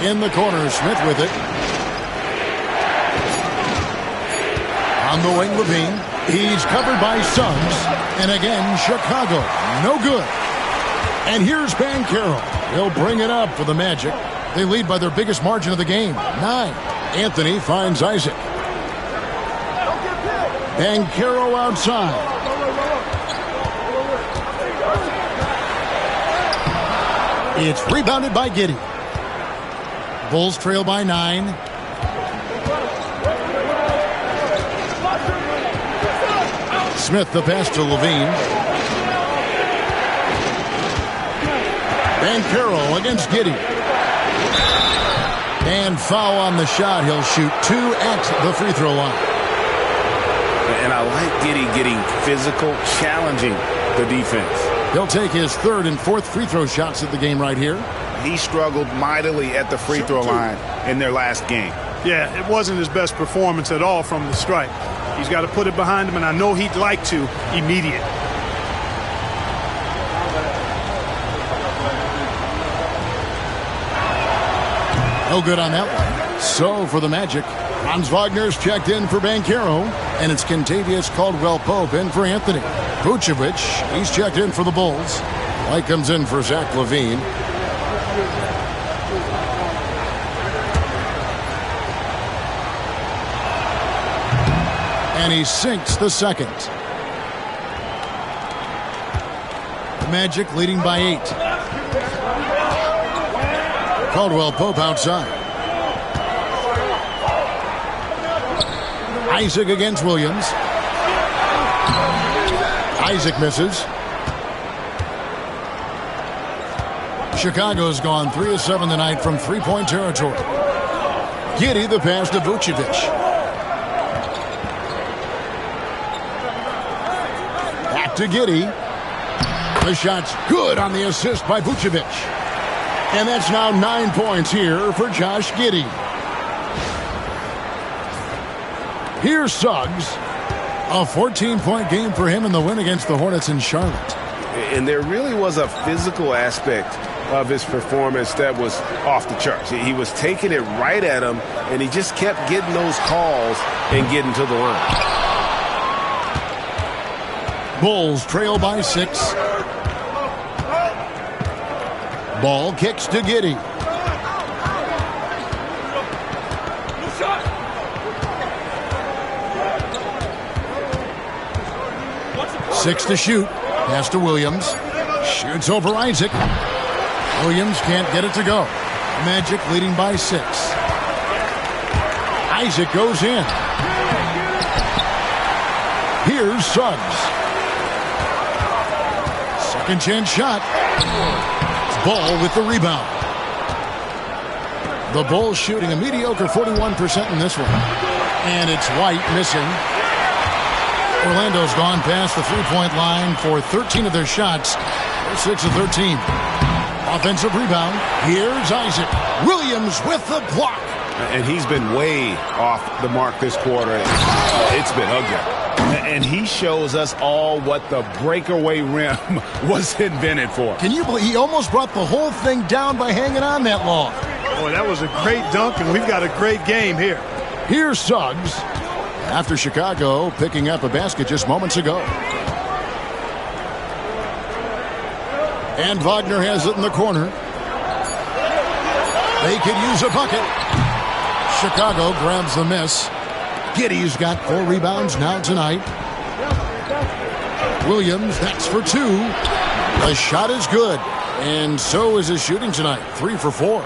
[SPEAKER 1] In the corner, Smith with it. On the wing, Levine. He's covered by Suggs. And again, Chicago. No good. And here's Banchero. He'll bring it up for the Magic. They lead by their biggest margin of the game, 9. Anthony finds Isaac. Banchero outside. It's rebounded by Giddey. Bulls trail by 9. Smith the pass to Levine. Banchero against Giddey. And foul on the shot. He'll shoot 2 at the free throw line.
[SPEAKER 2] And I like Giddey getting physical, challenging the defense.
[SPEAKER 1] He'll take his 3rd and 4th free throw shots at the game right here.
[SPEAKER 2] He struggled mightily at the free throw line in their last game.
[SPEAKER 3] Yeah, it wasn't his best performance at all from the stripe. He's got to put it behind him, and I know he'd like to immediate.
[SPEAKER 1] No good on that one. So for the Magic, Franz Wagner's checked in for Banchero, and it's Kentavious Caldwell-Pope in for Anthony. Vucevic, he's checked in for the Bulls. White comes in for Zach LaVine. And he sinks the second. The Magic leading by 8. Caldwell-Pope outside. Isaac against Williams. Isaac misses. Chicago's gone 3 of 7 tonight from three-point territory. Giddey the pass to Vucevic. Back to Giddey. The shot's good on the assist by Vucevic. And that's now 9 points here for Josh Giddey. Here's Suggs. A 14-point game for him in the win against the Hornets in Charlotte.
[SPEAKER 6] And there really was a physical aspect of his performance that was off the charts. He was taking it right at him, and he just kept getting those calls and getting to the line.
[SPEAKER 1] Bulls trail by 6. Ball kicks to Giddey. Six to shoot. Pass to Williams. Shoots over Isaac. Williams can't get it to go. Magic leading by 6. Isaac goes in. Here's Suggs. Second chance shot. Ball with the rebound. The Bulls shooting a mediocre 41% in this one. And it's White missing. Orlando's gone past the three-point line for 13 of their shots. They're 6 of 13. Offensive rebound. Here's Isaac. Williams with the block.
[SPEAKER 6] And he's been way off the mark this quarter. It's been ugly.
[SPEAKER 2] And he shows us all what the breakaway rim was invented for.
[SPEAKER 1] Can you believe he almost brought the whole thing down by hanging on that long?
[SPEAKER 3] Boy, that was a great dunk, and we've got a great game here.
[SPEAKER 1] Here's Suggs after Chicago picking up a basket just moments ago. And Wagner has it in the corner. They could use a bucket. Chicago grabs the miss. Giddey's got 4 rebounds now tonight. Williams, that's for 2. The shot is good. And so is his shooting tonight. 3 for 4.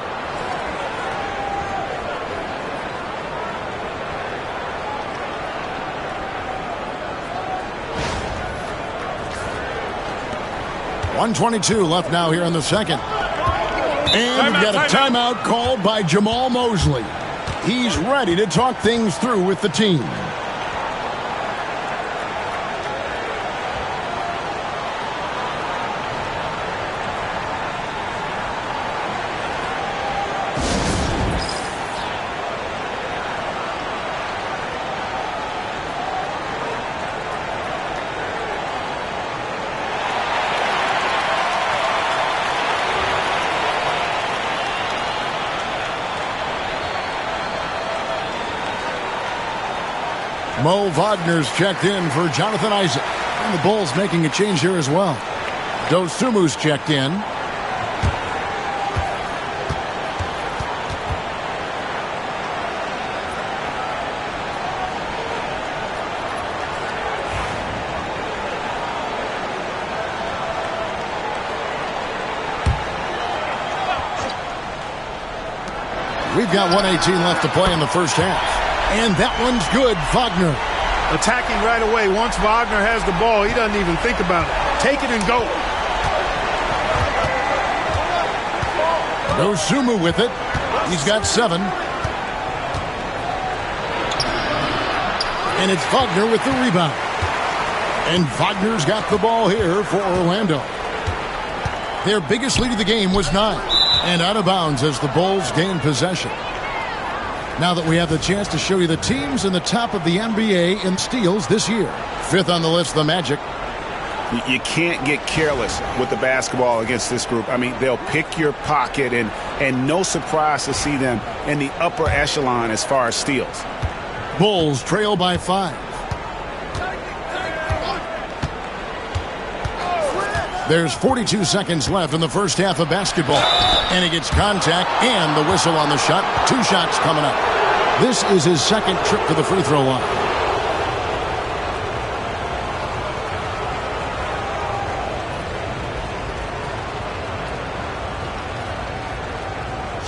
[SPEAKER 1] .122 left now here in the second. And we got a timeout called by Jamal Mosley. He's ready to talk things through with the team. Mo Wagner's checked in for Jonathan Isaac. And the Bulls making a change here as well. Dosumu's checked in. We've got 1:18 left to play in the first half. And that one's good. Wagner
[SPEAKER 3] attacking right away. Once Wagner has the ball, he doesn't even think about it. Take it and go.
[SPEAKER 1] Dosunmu with it. He's got 7. And it's Wagner with the rebound. And Wagner's got the ball here for Orlando. Their biggest lead of the game was 9. And out of bounds as the Bulls gain possession. Now that we have the chance to show you the teams in the top of the NBA in steals this year. 5th on the list, the Magic.
[SPEAKER 5] You can't get careless with the basketball against this group. I mean, they'll pick your pocket, and no surprise to see them in the upper echelon as far as steals.
[SPEAKER 1] Bulls trail by 5. There's 42 seconds left in the first half of basketball. And he gets contact and the whistle on the shot. 2 shots coming up. This is his second trip to the free throw line.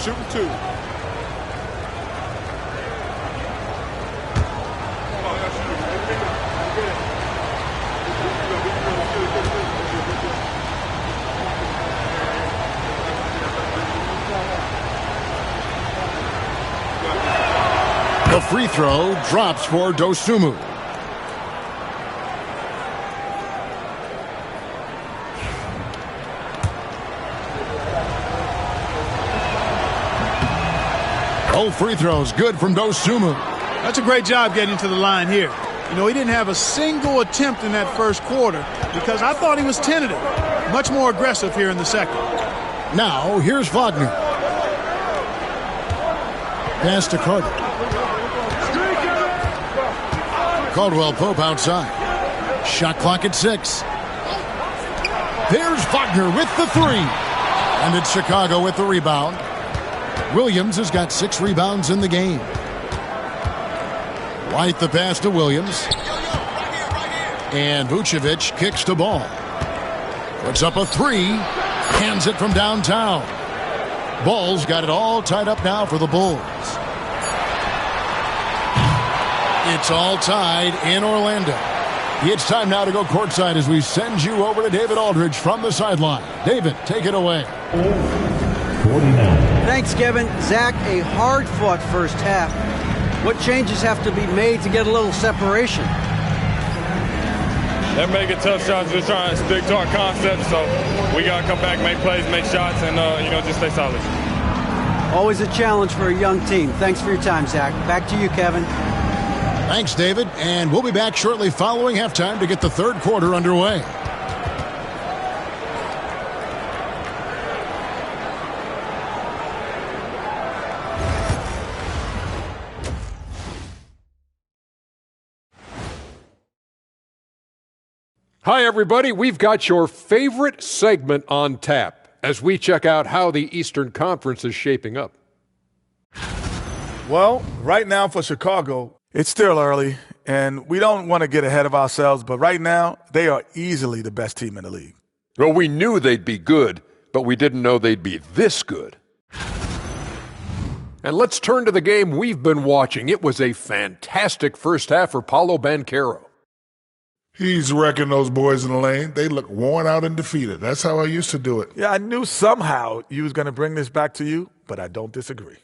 [SPEAKER 6] Shooting 2.
[SPEAKER 1] The free throw drops for Dosunmu. Both free throws good from Dosunmu.
[SPEAKER 3] That's a great job getting to the line here. You know, he didn't have a single attempt in that first quarter because I thought he was tentative. Much more aggressive here in the second.
[SPEAKER 1] Now, here's Wagner. Pass to Carter. Caldwell Pope outside. Shot clock at 6. There's Wagner with the 3. And it's Chicago with the rebound. Williams has got 6 rebounds in the game. White the pass to Williams. And Vucevic kicks the ball. Puts up a 3. Hands it from downtown. Bulls got it all tied up now for the Bulls. It's all tied in Orlando. It's time now to go courtside as we send you over to David Aldridge from the sideline. David, take it away.
[SPEAKER 4] Thanks, Kevin. Zach, a hard-fought first half. What changes have to be made to get a little separation?
[SPEAKER 7] They're making tough shots. We're trying to stick to our concept, so we got to come back, make plays, make shots, and just stay solid.
[SPEAKER 4] Always a challenge for a young team. Thanks for your time, Zach. Back to you, Kevin.
[SPEAKER 1] Thanks, David. And we'll be back shortly following halftime to get the third quarter underway.
[SPEAKER 8] Hi, everybody. We've got your favorite segment on tap as we check out how the Eastern Conference is shaping up.
[SPEAKER 9] Well, right now for Chicago, it's still early, and we don't want to get ahead of ourselves, but right now, they are easily the best team in the league.
[SPEAKER 8] Well, we knew they'd be good, but we didn't know they'd be this good. And let's turn to the game we've been watching. It was a fantastic first half for Paolo Banchero.
[SPEAKER 10] He's wrecking those boys in the lane. They look worn out and defeated. That's how I used to do it.
[SPEAKER 9] Yeah, I knew somehow you was going to bring this back to you, but I don't disagree.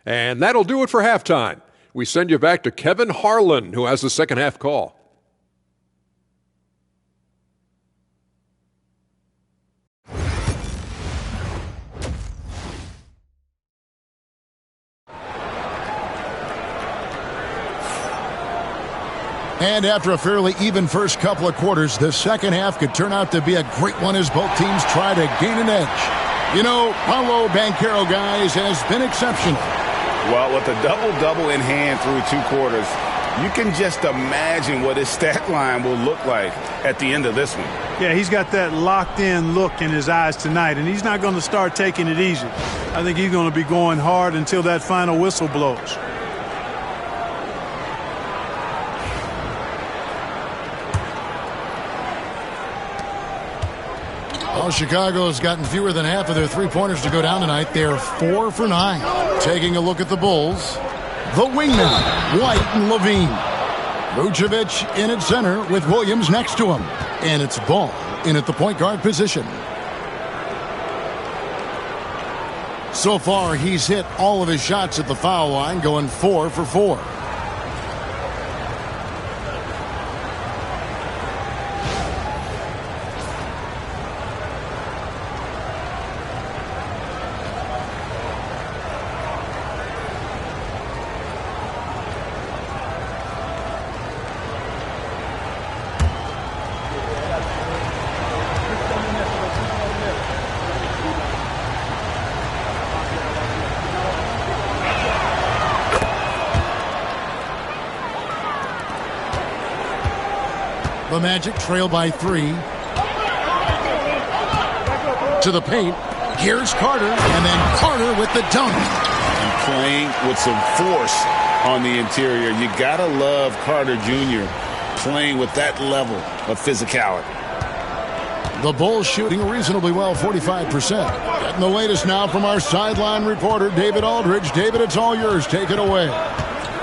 [SPEAKER 8] And that'll do it for halftime. We send you back to Kevin Harlan, who has the second half call.
[SPEAKER 1] And after a fairly even first couple of quarters, the second half could turn out to be a great one as both teams try to gain an edge. You know, Paolo Banchero, guys, has been exceptional.
[SPEAKER 2] Well, with a double-double in hand through 2 quarters, you can just imagine what his stat line will look like at the end of this one.
[SPEAKER 3] Yeah, he's got that locked-in look in his eyes tonight, and he's not going to start taking it easy. I think he's going to be going hard until that final whistle blows.
[SPEAKER 1] Well, Chicago has gotten fewer than half of their three-pointers to go down tonight. They're 4 for 9. Taking a look at the Bulls, the wingmen, White and Levine. Vucevic in at center with Williams next to him. And it's Ball in at the point guard position. So far, he's hit all of his shots at the foul line, going 4 for 4. The Magic trail by 3. To the paint. Here's Carter, and then Carter with the dunk.
[SPEAKER 2] And playing with some force on the interior. You gotta love Carter Jr. playing with that level of physicality.
[SPEAKER 1] The Bulls shooting reasonably well, 45%. Getting the latest now from our sideline reporter, David Aldridge. David, it's all yours. Take it away.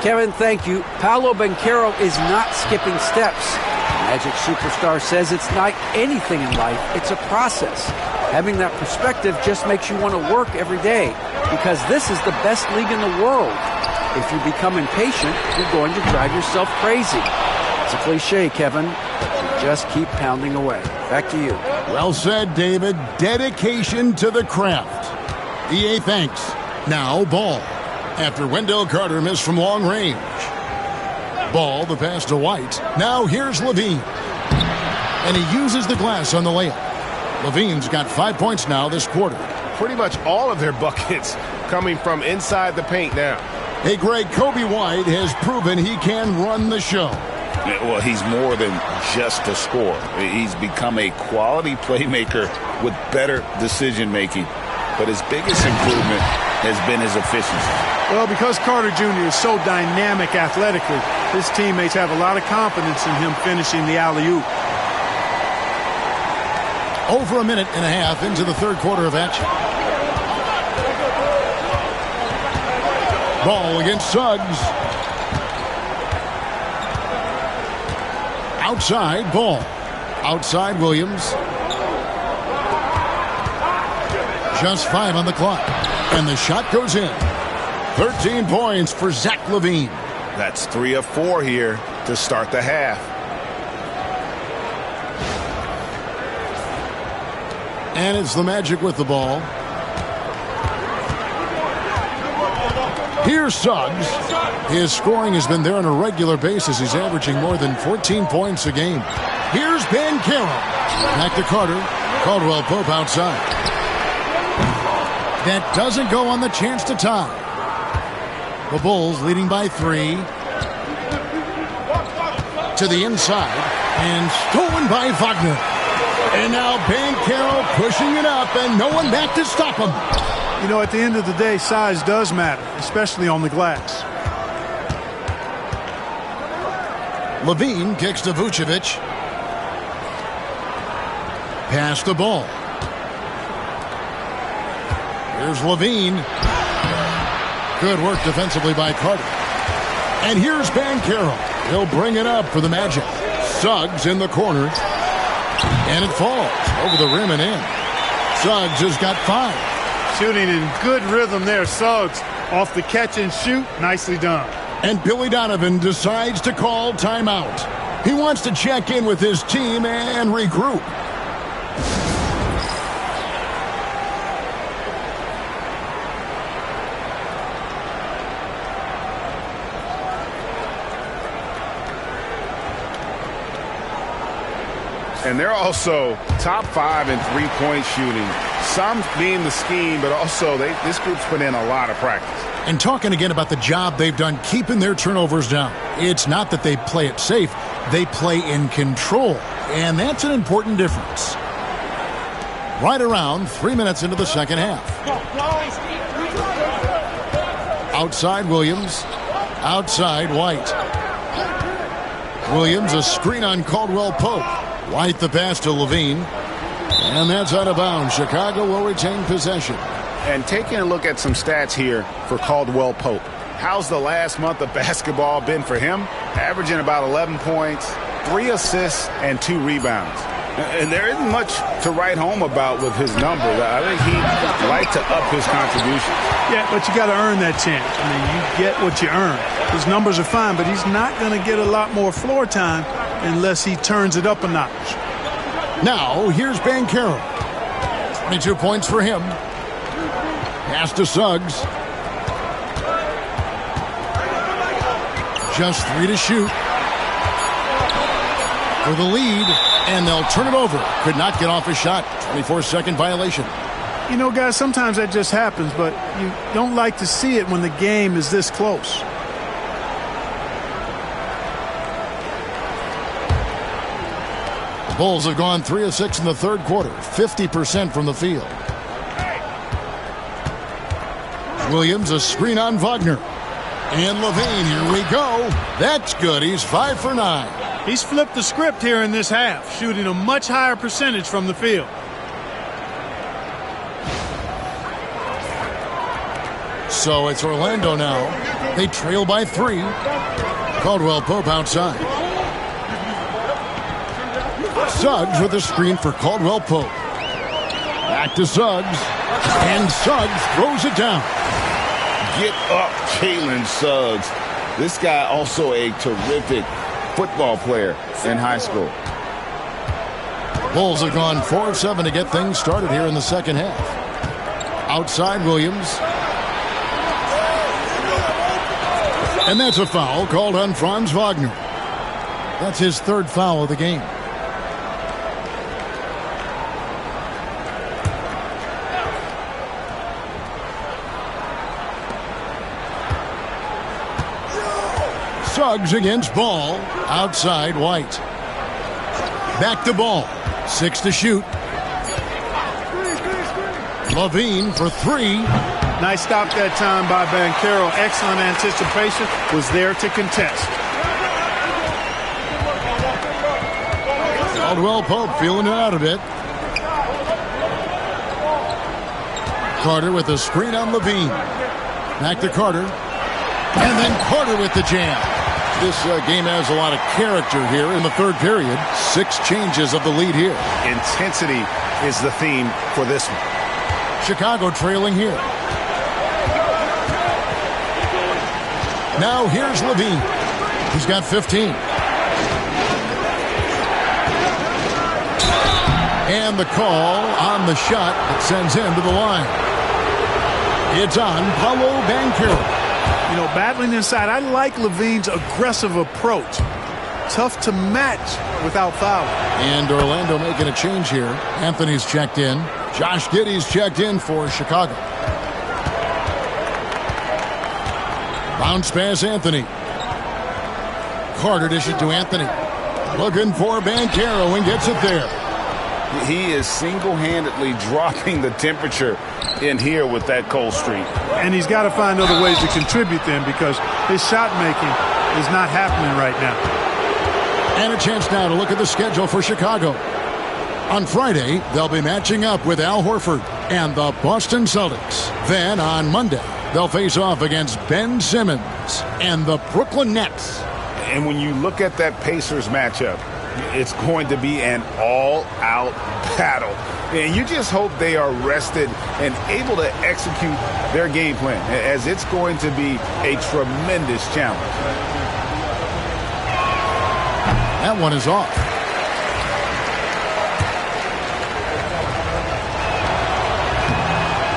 [SPEAKER 4] Kevin, thank you. Paolo Banchero is not skipping steps. Magic superstar says it's not anything in life, it's a process. Having that perspective just makes you want to work every day because this is the best league in the world. If you become impatient, you're going to drive yourself crazy. It's a cliche, Kevin. You just keep pounding away. Back to you.
[SPEAKER 1] Well said, David. Dedication to the craft. EA thanks. Now Ball. After Wendell Carter missed from long range. Ball, the pass to White. Now here's Levine. And he uses the glass on the layup. Levine's got 5 points now this quarter.
[SPEAKER 6] Pretty much all of their buckets coming from inside the paint now.
[SPEAKER 1] Hey, Greg, Kobe White has proven he can run the show.
[SPEAKER 2] Well, he's more than just a scorer. He's become a quality playmaker with better decision-making. But his biggest improvement has been his efficiency.
[SPEAKER 3] Well, because Carter Jr. is so dynamic athletically, his teammates have a lot of confidence in him finishing the alley-oop.
[SPEAKER 1] Over a minute and a half into the third quarter of action. Ball against Suggs. Outside, Ball. Outside, Williams. Just 5 on the clock. And the shot goes in. 13 points for Zach LaVine.
[SPEAKER 2] That's 3 of 4 here to start the half.
[SPEAKER 1] And it's the Magic with the ball. Here's Suggs. His scoring has been there on a regular basis. He's averaging more than 14 points a game. Here's Banchero. Back to Carter. Caldwell Pope outside. That doesn't go on the chance to tie. The Bulls leading by 3. To the inside. And stolen by Wagner. And now Banchero pushing it up and no one back to stop him.
[SPEAKER 3] You know, at the end of the day, size does matter, especially on the glass.
[SPEAKER 1] Levine kicks to Vucevic. Pass the ball. Here's Levine. Good work defensively by Carter. And here's Banchero. He'll bring it up for the Magic. Suggs in the corner. And it falls over the rim and in. Suggs has got 5.
[SPEAKER 3] Shooting in good rhythm there. Suggs off the catch and shoot. Nicely done.
[SPEAKER 1] And Billy Donovan decides to call timeout. He wants to check in with his team and regroup.
[SPEAKER 5] And they're also top 5 in three-point shooting. Some being the scheme, but also this group's put in a lot of practice.
[SPEAKER 1] And talking again about the job they've done keeping their turnovers down. It's not that they play it safe. They play in control. And that's an important difference. Right around 3 minutes into the second half. Outside Williams. Outside White. Williams a screen on Caldwell Pope. White the pass to Levine. And that's out of bounds. Chicago will retain possession.
[SPEAKER 5] And taking a look at some stats here for Caldwell Pope. How's the last month of basketball been for him? Averaging about 11 points, 3 assists, and 2 rebounds. And there isn't much to write home about with his numbers. I think he'd like to up his contribution.
[SPEAKER 3] Yeah, but you got to earn that chance. I mean, you get what you earn. His numbers are fine, but he's not going to get a lot more floor time unless he turns it up a notch.
[SPEAKER 1] Now, here's Banchero. 22 points for him. Pass to Suggs. Just 3 to shoot. For the lead, and they'll turn it over. Could not get off a shot. 24-second violation.
[SPEAKER 3] You know, guys, sometimes that just happens, but you don't like to see it when the game is this close.
[SPEAKER 1] The Bulls have gone 3 of 6 in the third quarter. 50% from the field. Williams a screen on Wagner. And Levine, here we go. That's good. He's 5 for 9.
[SPEAKER 3] He's flipped the script here in this half, shooting a much higher percentage from the field.
[SPEAKER 1] So it's Orlando now. They trail by 3. Caldwell Pope outside. Suggs with a screen for Caldwell Pope. Back to Suggs. And Suggs throws it down.
[SPEAKER 2] Get up, Jalen Suggs. This guy also a terrific football player in high school.
[SPEAKER 1] Bulls have gone 4 of 7 to get things started here in the second half. Outside Williams. And that's a foul called on Franz Wagner. That's his 3rd foul of the game. Suggs against Ball. Outside White. Back to Ball. 6 to shoot. Levine for 3.
[SPEAKER 3] Nice stop that time by Banchero. Excellent anticipation. Was there to contest.
[SPEAKER 1] Caldwell Pope feeling it out a bit. Carter with a screen on Levine. Back to Carter. And then Carter with the jam. This game has a lot of character here in the third period. 6 changes of the lead here.
[SPEAKER 5] Intensity is the theme for this one.
[SPEAKER 1] Chicago trailing here. Now here's Levine. He's got 15. And the call on the shot that sends him to the line. It's on Paolo Banchero.
[SPEAKER 3] You know, battling inside, I like Levine's aggressive approach. Tough to match without fouling.
[SPEAKER 1] And Orlando making a change here. Anthony's checked in. Josh Giddey's checked in for Chicago. Bounce pass Anthony. Carter dishes to Anthony. Looking for Banchero and gets it there.
[SPEAKER 2] He is single-handedly dropping the temperature in here with that cold streak.
[SPEAKER 3] And he's got to find other ways to contribute then, because his shot making is not happening right now.
[SPEAKER 1] And a chance now to look at the schedule for Chicago. On Friday, they'll be matching up with Al Horford and the Boston Celtics. Then on Monday, they'll face off against Ben Simmons and the Brooklyn Nets.
[SPEAKER 2] And when you look at that Pacers matchup, it's going to be an all-out battle. And you just hope they are rested and able to execute their game plan, as it's going to be a tremendous challenge.
[SPEAKER 1] That one is off.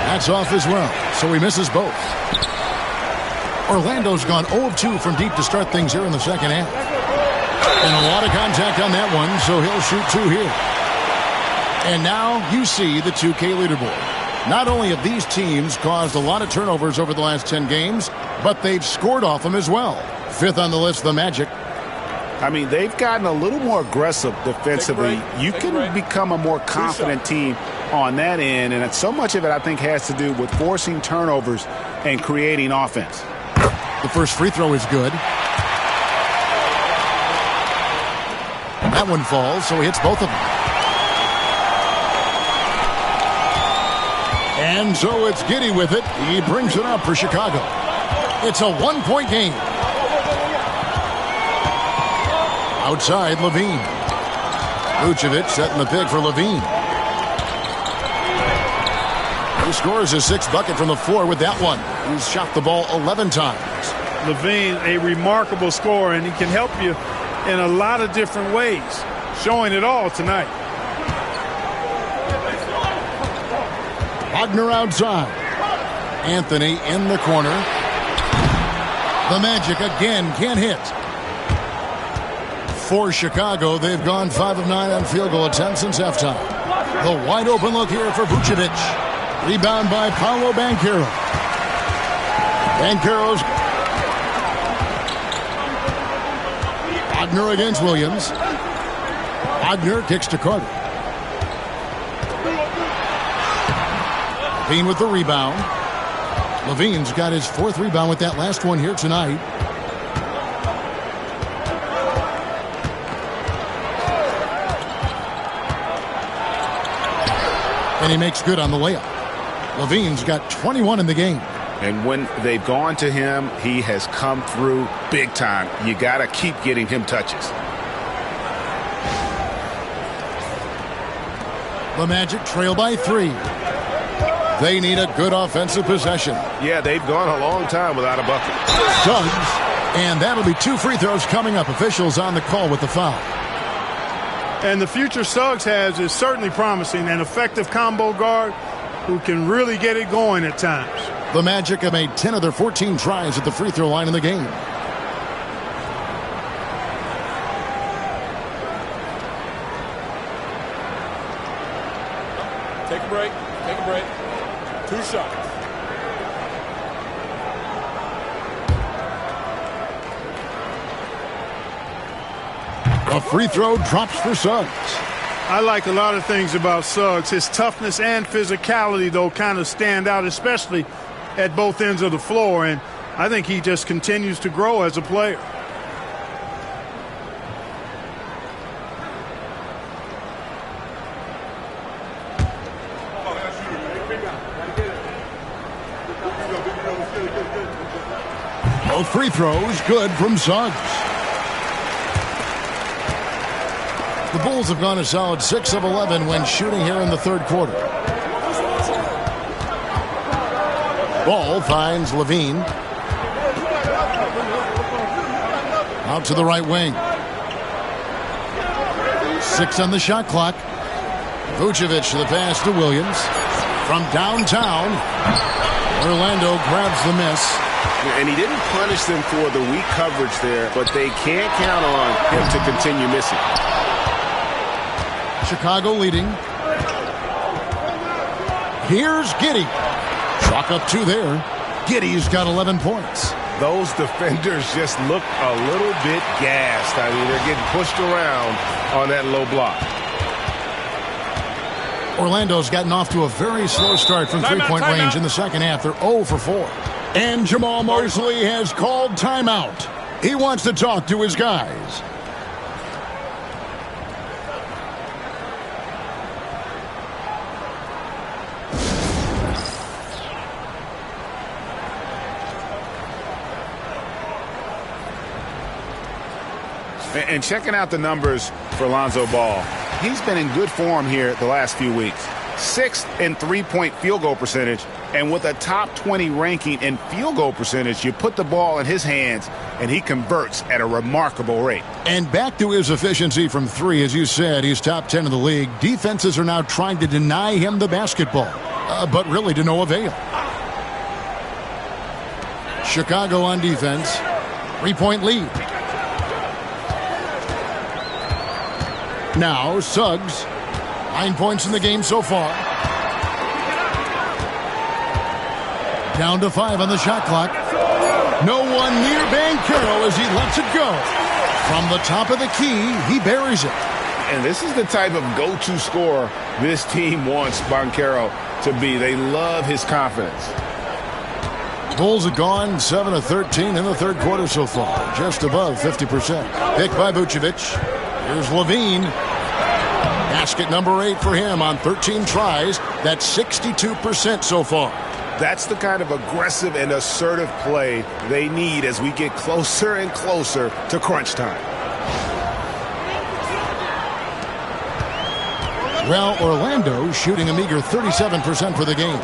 [SPEAKER 1] That's off as well, so he misses both. Orlando's gone 0 of 2 from deep to start things here in the second half. And a lot of contact on that one, so he'll shoot 2 here. And now you see the 2K leaderboard. Not only have these teams caused a lot of turnovers over the last 10 games, but they've scored off them as well. 5th on the list, the Magic.
[SPEAKER 2] I mean, they've gotten a little more aggressive defensively. You can become a more confident team on that end, and so much of it, I think, has to do with forcing turnovers and creating offense.
[SPEAKER 1] The first free throw is good. That one falls, so he hits both of them. And so it's Giddey with it. He brings it up for Chicago. It's a 1-point game. Outside, Levine. Vucevic setting the pick for Levine. He scores his 6th bucket from the floor with that one. He's shot the ball 11 times.
[SPEAKER 3] Levine, a remarkable scorer, and he can help you in a lot of different ways, showing it all tonight.
[SPEAKER 1] Wagner outside. Anthony in the corner. The Magic again can't hit. For Chicago, they've gone 5 of 9 on field goal attempts since halftime. The wide open look here for Vucevic. Rebound by Paolo Banchero. Banchero's Wagner against Williams. Wagner kicks to Carter. Levine with the rebound. Levine's got his 4th rebound with that last one here tonight. And he makes good on the layup. Levine's got 21 in the game.
[SPEAKER 2] And when they've gone to him, he has come through big time. You got to keep getting him touches.
[SPEAKER 1] The Magic trail by 3. They need a good offensive possession.
[SPEAKER 6] Yeah, they've gone a long time without a bucket.
[SPEAKER 1] Suggs, and that'll be 2 free throws coming up. Officials on the call with the foul.
[SPEAKER 3] And the future Suggs has is certainly promising, an effective combo guard who can really get it going at times.
[SPEAKER 1] The Magic have made 10 of their 14 tries at the free throw line in the game.
[SPEAKER 8] Take a break. Take a break. 2 shots.
[SPEAKER 1] A free throw drops for Suggs.
[SPEAKER 3] I like a lot of things about Suggs. His toughness and physicality, though, kind of stand out, especially at both ends of the floor. And I think he just continues to grow as a player.
[SPEAKER 1] Both free throws good from Suggs. The Bulls have gone a solid 6 of 11 when shooting here in the 3rd quarter. Ball finds Levine. Out to the right wing. 6 on the shot clock. Vucevic the pass to Williams. From downtown. Orlando grabs the miss.
[SPEAKER 5] And he didn't punish them for the weak coverage there, but they can't count on him to continue missing.
[SPEAKER 1] Chicago leading. Here's Giddey. Chalk up 2 there. Giddey's got 11 points.
[SPEAKER 6] Those defenders just look a little bit gassed. I mean, they're getting pushed around on that low block.
[SPEAKER 1] Orlando's gotten off to a very slow start from three-point range in the second half. They're 0 for 4. And Jamal Mosley has called timeout. He wants to talk to his guys.
[SPEAKER 5] And checking out the numbers for Lonzo Ball, he's been in good form here the last few weeks. 6th in three-point field goal percentage, and with a top 20 ranking in field goal percentage, you put the ball in his hands, and he converts at a remarkable rate.
[SPEAKER 1] And back to his efficiency from 3, as you said, he's top 10 in the league. Defenses are now trying to deny him the basketball, but really to no avail. Chicago on defense, 3-point lead. Now, Suggs, 9 points in the game so far. Down to 5 on the shot clock. No one near Banchero as he lets it go. From the top of the key, he buries it.
[SPEAKER 5] And this is the type of go-to scorer this team wants Banchero to be. They love his confidence.
[SPEAKER 1] Bulls have gone 7 of 13 in the third quarter so far, just above 50%. Picked by Vucevic. Here's LaVine. Basket number 8 for him on 13 tries. That's 62% so far.
[SPEAKER 5] That's the kind of aggressive and assertive play they need as we get closer and closer to crunch time.
[SPEAKER 1] Well, Orlando shooting a meager 37% for the game.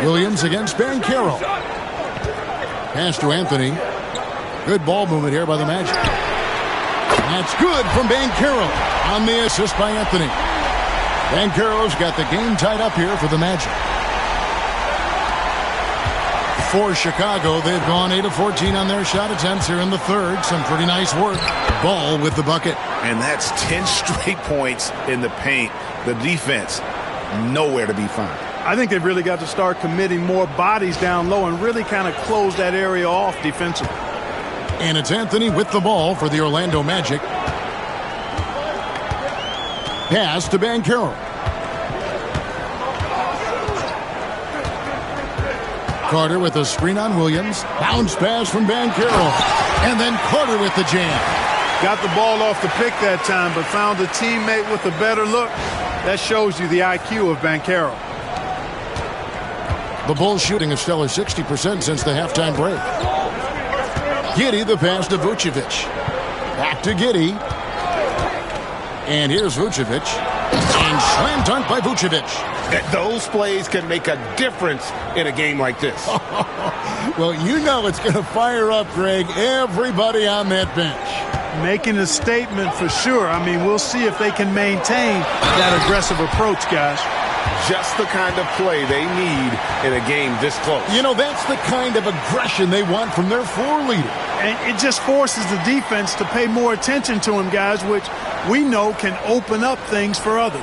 [SPEAKER 1] Williams against Banchero. Pass to Anthony. Good ball movement here by the Magic. That's good from Banchero on the assist by Anthony. Banchero's got the game tied up here for the Magic. For Chicago, they've gone 8 of 14 on their shot attempts here in the third. Some pretty nice work. Ball with the bucket.
[SPEAKER 5] And that's 10 straight points in the paint. The defense, nowhere to be found.
[SPEAKER 3] I think they've really got to start committing more bodies down low and really kind of close that area off defensively.
[SPEAKER 1] And it's Anthony with the ball for the Orlando Magic. Pass to Banchero. Carter with a screen on Williams. Bounce pass from Banchero. And then Carter with the jam.
[SPEAKER 3] Got the ball off the pick that time, but found a teammate with a better look. That shows you the IQ of Banchero.
[SPEAKER 1] The Bulls shooting a stellar 60% since the halftime break. Giddey the pass to Vucevic. Back to Giddey. And here's Vucevic. And slam dunk by Vucevic.
[SPEAKER 5] Those plays can make a difference in a game like this.
[SPEAKER 1] Well, you know it's going to fire up, Greg, everybody on that bench.
[SPEAKER 3] Making a statement for sure. I mean, we'll see if they can maintain that aggressive approach, guys.
[SPEAKER 5] Just the kind of play they need in a game this close.
[SPEAKER 1] You know, that's the kind of aggression they want from their floor leader.
[SPEAKER 3] And it just forces the defense to pay more attention to him, guys, which we know can open up things for others.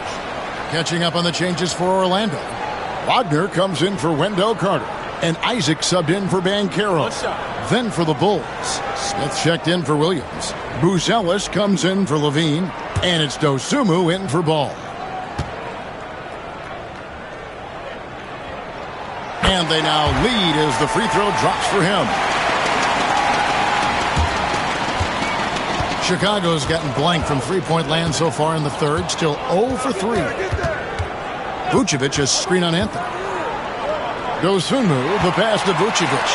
[SPEAKER 1] Catching up on the changes for Orlando. Wagner comes in for Wendell Carter. And Isaac subbed in for Banchero. Then for the Bulls, Smith checked in for Williams. Buzelis comes in for LaVine. And it's Dosunmu in for Ball. And they now lead as the free throw drops for him. Chicago's gotten blank from three-point land so far in the third. Still 0 for 3. Vucevic has screen on Anthony. Dosunmu, the pass to Vucevic.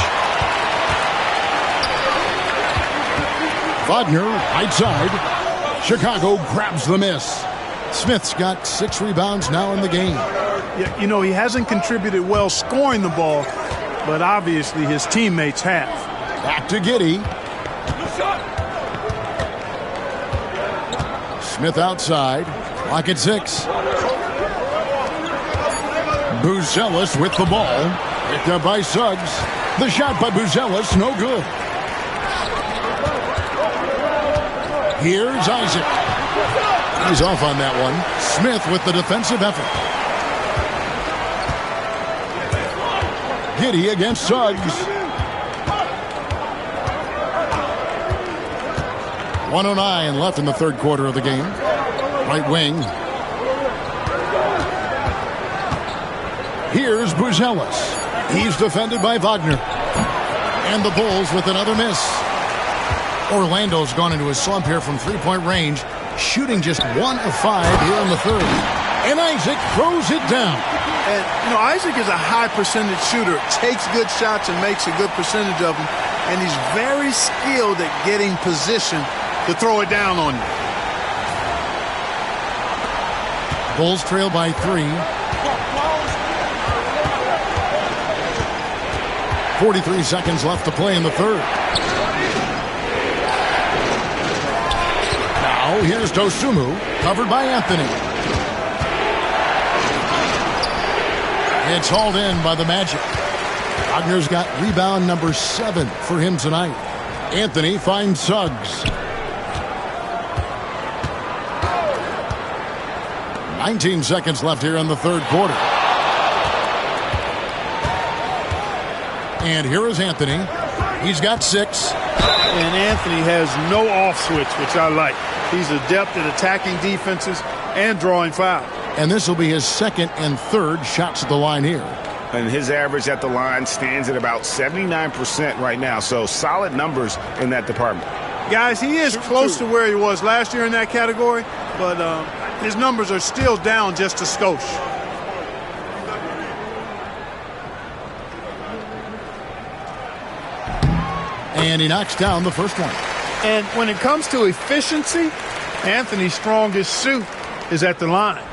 [SPEAKER 1] Wagner, right side. Chicago grabs the miss. Smith's got 6 rebounds now in the game.
[SPEAKER 3] You know, he hasn't contributed well scoring the ball, but obviously his teammates have.
[SPEAKER 1] Back to Giddey. Smith outside. Clock at 6. Buzelis with the ball. Picked up by Suggs. The shot by Buzelis, no good. Here's Isaac. He's off on that one. Smith with the defensive effort. Giddey against Suggs. 1:09 left in the third quarter of the game. Right wing. Here's Buzelis. He's defended by Wagner. And the Bulls with another miss. Orlando's gone into a slump here from three-point range, shooting just 1 of 5 here in the third. And Isaac throws it down.
[SPEAKER 3] And, you know, Isaac is a high percentage shooter, takes good shots and makes a good percentage of them. And he's very skilled at getting position to throw it down on you.
[SPEAKER 1] Bulls trail by 3. 43 seconds left to play in the third. Now here's Dosunmu, covered by Anthony. It's hauled in by the Magic. Wagner's got rebound number 7 for him tonight. Anthony finds Suggs. 19 seconds left here in the third quarter. And here is Anthony. He's got 6.
[SPEAKER 3] And Anthony has no off switch, which I like. He's adept at attacking defenses and drawing fouls.
[SPEAKER 1] And this will be his second and third shots at the line here.
[SPEAKER 5] And his average at the line stands at about 79% right now. So solid numbers in that department.
[SPEAKER 3] Guys, he is close to where he was last year in that category, but his numbers are still down just a skosh.
[SPEAKER 1] And he knocks down the first one.
[SPEAKER 3] And when it comes to efficiency, Anthony's strongest suit is at the line.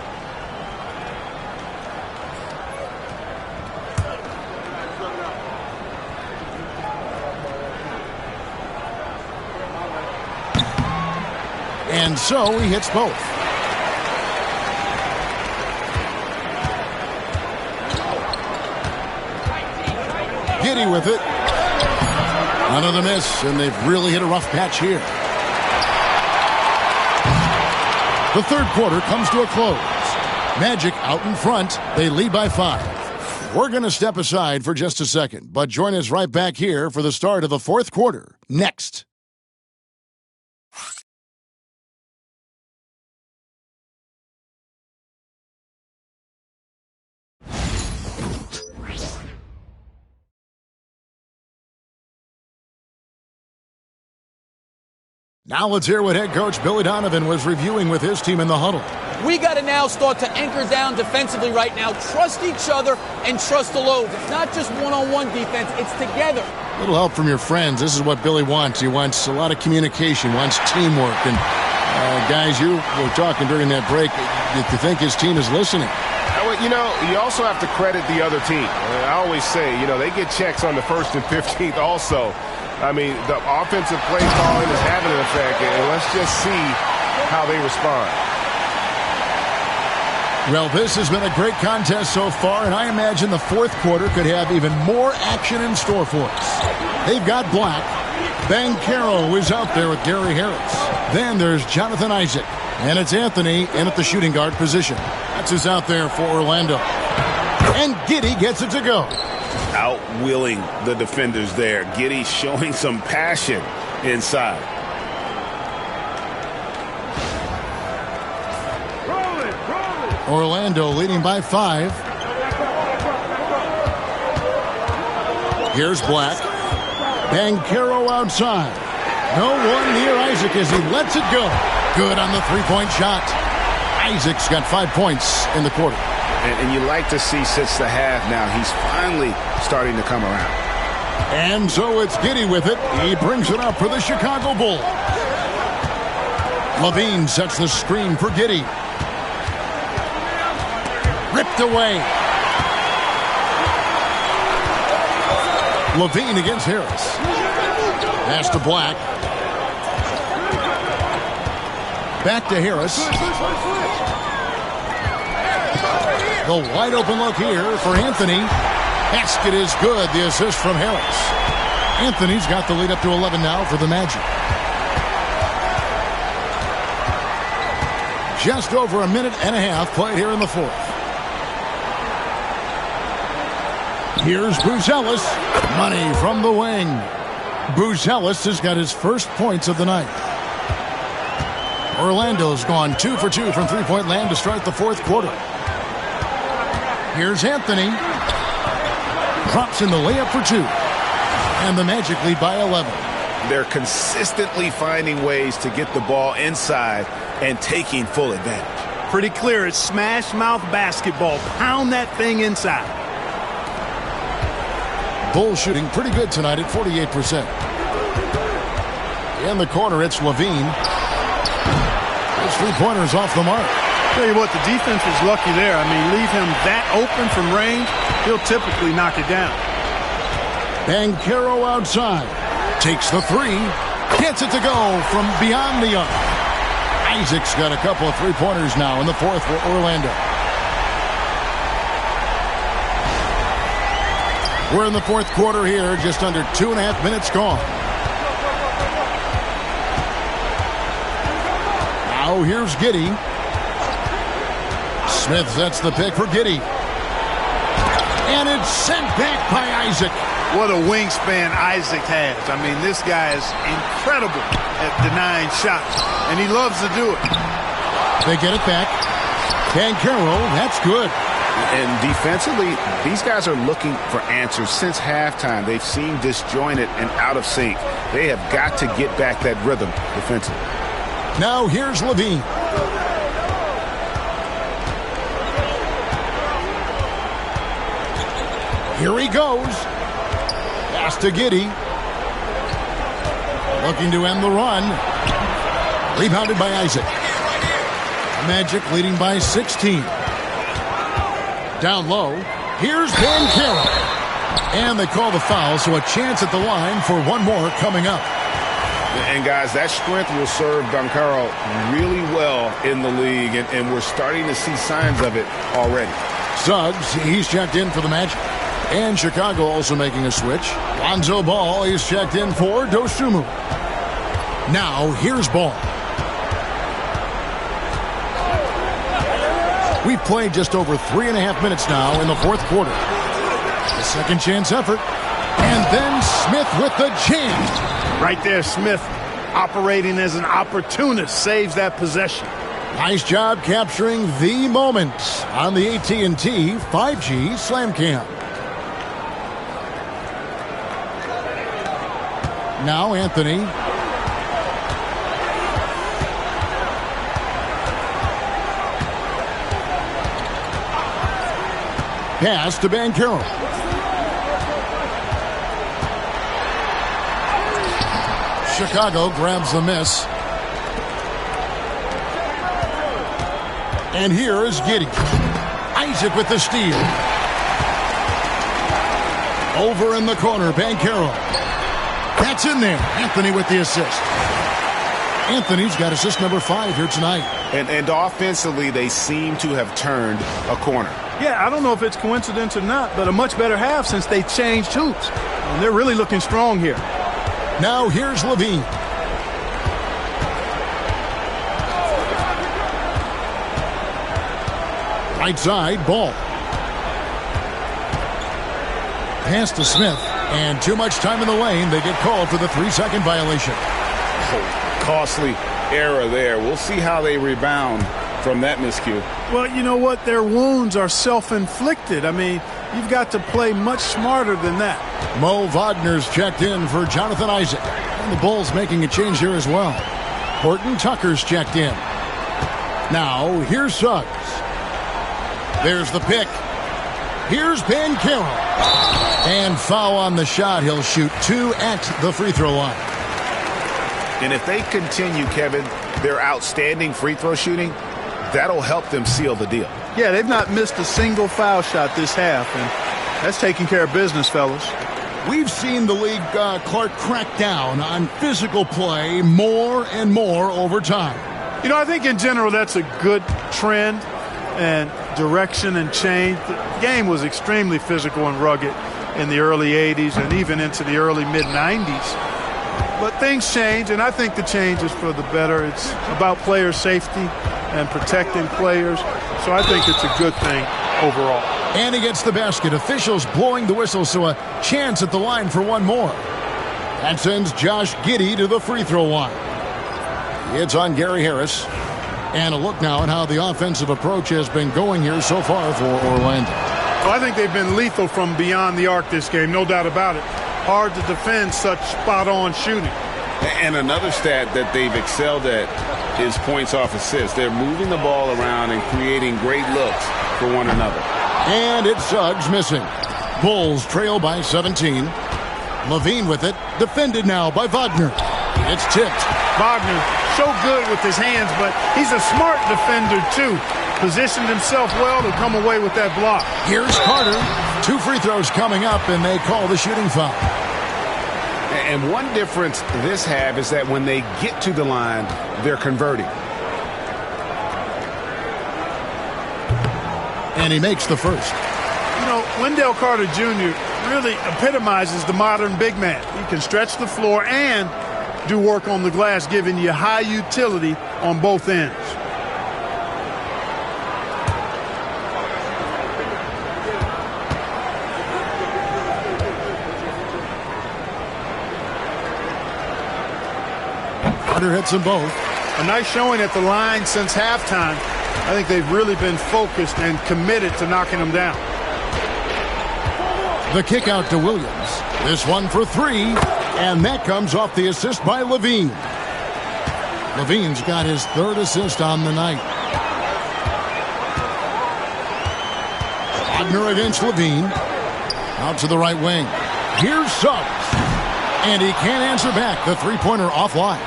[SPEAKER 1] And so he hits both. Giddey with it. Another miss, and they've really hit a rough patch here. The third quarter comes to a close. Magic out in front. They lead by 5. We're going to step aside for just a second, but join us right back here for the start of the fourth quarter. Next. Now let's hear what head coach Billy Donovan was reviewing with his team in the huddle.
[SPEAKER 11] We got to now start to anchor down defensively right now. Trust each other and trust the loads. It's not just one-on-one defense. It's together.
[SPEAKER 1] A little help from your friends. This is what Billy wants. He wants a lot of communication, wants teamwork. And guys, you were talking during that break. Do you think his team is listening?
[SPEAKER 6] You know, you also have to credit the other team. I always say, you know, they get checks on the 1st and 15th also. I mean, the offensive play calling is having an effect, and let's just see how they respond.
[SPEAKER 1] Well, this has been a great contest so far, and I imagine the fourth quarter could have even more action in store for us. They've got Black. Banchero is out there with Gary Harris. Then there's Jonathan Isaac, and it's Anthony in at the shooting guard position. That's who's out there for Orlando. And Giddey gets it to go.
[SPEAKER 2] Outwheeling the defenders there. Giddey showing some passion inside.
[SPEAKER 1] Orlando leading by 5. Here's Black. Banchero outside. No one near Isaac as he lets it go. Good on the three-point shot. Isaac's got 5 points in the quarter.
[SPEAKER 2] And you like to see since the half now, he's finally starting to come around.
[SPEAKER 1] And so it's Giddey with it. He brings it up for the Chicago Bulls. Levine sets the screen for Giddey. Ripped away. Levine against Harris. Pass to Black. Back to Harris. The wide open look here for Anthony. Basket is good. The assist from Harris. Anthony's got the lead up to 11 now for the Magic. Just over a minute and a half played here in the fourth. Here's Buzelis. Money from the wing. Buzelis has got his first points of the night. Orlando's gone 2 for 2 from three-point land to start the fourth quarter. Here's Anthony. Drops in the layup for 2. And the Magic lead by 11.
[SPEAKER 5] They're consistently finding ways to get the ball inside and taking full advantage.
[SPEAKER 3] Pretty clear. It's smash mouth basketball. Pound that thing inside.
[SPEAKER 1] Bulls shooting pretty good tonight at 48%. In the corner, it's Levine. His three-pointers off the mark.
[SPEAKER 3] Tell you what, the defense was lucky there. I mean, leave him that open from range, he'll typically knock it down.
[SPEAKER 1] Banchero outside. Takes the three. Gets it to go from beyond the arc. Isaac's got a couple of three-pointers now in the fourth for Orlando. We're in the fourth quarter here, just under 2.5 minutes gone. Now here's Giddey. Smith sets the pick for Giddey. And it's sent back by Isaac.
[SPEAKER 3] What a wingspan Isaac has. I mean, this guy is incredible at denying shots, and he loves to do it.
[SPEAKER 1] They get it back. Banchero, that's good.
[SPEAKER 5] And defensively, these guys are looking for answers since halftime. They've seemed disjointed and out of sync. They have got to get back that rhythm defensively.
[SPEAKER 1] Now here's Levine. Here he goes. Pass to Giddey. Looking to end the run. Rebounded by Isaac. Magic leading by 16. Down low. Here's Banchero. And they call the foul, so a chance at the line for one more coming up.
[SPEAKER 5] And, guys, that strength will serve Banchero really well in the league, and we're starting to see signs of it already.
[SPEAKER 1] Suggs, he's checked in for the Magic. And Chicago also making a switch. Lonzo Ball is checked in for Dosunmu. Now, here's Ball. We've played just over 3.5 minutes now in the fourth quarter. The second chance effort. And then Smith with the jam.
[SPEAKER 3] Right there, Smith operating as an opportunist saves that possession.
[SPEAKER 1] Nice job capturing the moment on the AT&T 5G Slam Cam. Now Anthony. Pass to Banchero. Chicago grabs the miss. And here is Giddey. Isaac with the steal. Over in the corner, Banchero. That's in there. Anthony with the assist. Anthony's got assist number 5 here tonight.
[SPEAKER 5] And offensively, they seem to have turned a corner.
[SPEAKER 3] Yeah, I don't know if it's coincidence or not, but a much better half since they changed hoops. And they're really looking strong here.
[SPEAKER 1] Now here's Levine. Right side, Ball. Pass to Smith. And too much time in the lane. They get called for the 3-second violation.
[SPEAKER 5] Oh, costly error there. We'll see how they rebound from that miscue.
[SPEAKER 3] Well, you know what? Their wounds are self-inflicted. I mean, you've got to play much smarter than that.
[SPEAKER 1] Mo Wagner's checked in for Jonathan Isaac. And the Bulls making a change here as well. Horton Tucker's checked in. Now, here's Suggs. There's the pick. Here's Banchero. And foul on the shot. He'll shoot 2 at the free throw line.
[SPEAKER 5] And if they continue, Kevin, their outstanding free throw shooting, that'll help them seal the deal.
[SPEAKER 3] Yeah, they've not missed a single foul shot this half, and that's taking care of business, fellas.
[SPEAKER 1] We've seen the league, Clark, crack down on physical play more and more over time.
[SPEAKER 3] You know, I think in general that's a good trend, and direction and change. The game was extremely physical and rugged in the early 80s and even into the early mid-90s. But things change, and I think the change is for the better. It's about player safety and protecting players, so I think it's a good thing overall.
[SPEAKER 1] And he gets the basket. Officials blowing the whistle, so a chance at the line for one more. That sends Josh Giddey to the free throw line. It's on Gary Harris. And a look now at how the offensive approach has been going here so far for Orlando.
[SPEAKER 3] Well, I think they've been lethal from beyond the arc this game, no doubt about it. Hard to defend such spot-on shooting.
[SPEAKER 2] And another stat that they've excelled at is points off assists. They're moving the ball around and creating great looks for one another.
[SPEAKER 1] And it's Suggs missing. Bulls trail by 17. Levine with it. Defended now by Wagner. It's tipped.
[SPEAKER 3] Wagner, so good with his hands, but he's a smart defender, too. Positioned himself well to come away with that block.
[SPEAKER 1] Here's Carter. 2 free throws coming up, and they call the shooting foul.
[SPEAKER 5] And one difference this half is that when they get to the line, they're converting.
[SPEAKER 1] And he makes the first.
[SPEAKER 3] You know, Wendell Carter Jr. really epitomizes the modern big man. He can stretch the floor and do work on the glass, giving you high utility on both ends.
[SPEAKER 1] Carter hits them both.
[SPEAKER 3] A nice showing at the line since halftime. I think they've really been focused and committed to knocking them down.
[SPEAKER 1] The kick out to Williams. This one for 3, and that comes off the assist by Levine. Levine's got his 3rd assist on the night. Wagner against Levine. Out to the right wing. Here's Suggs. And he can't answer back. The three-pointer offline.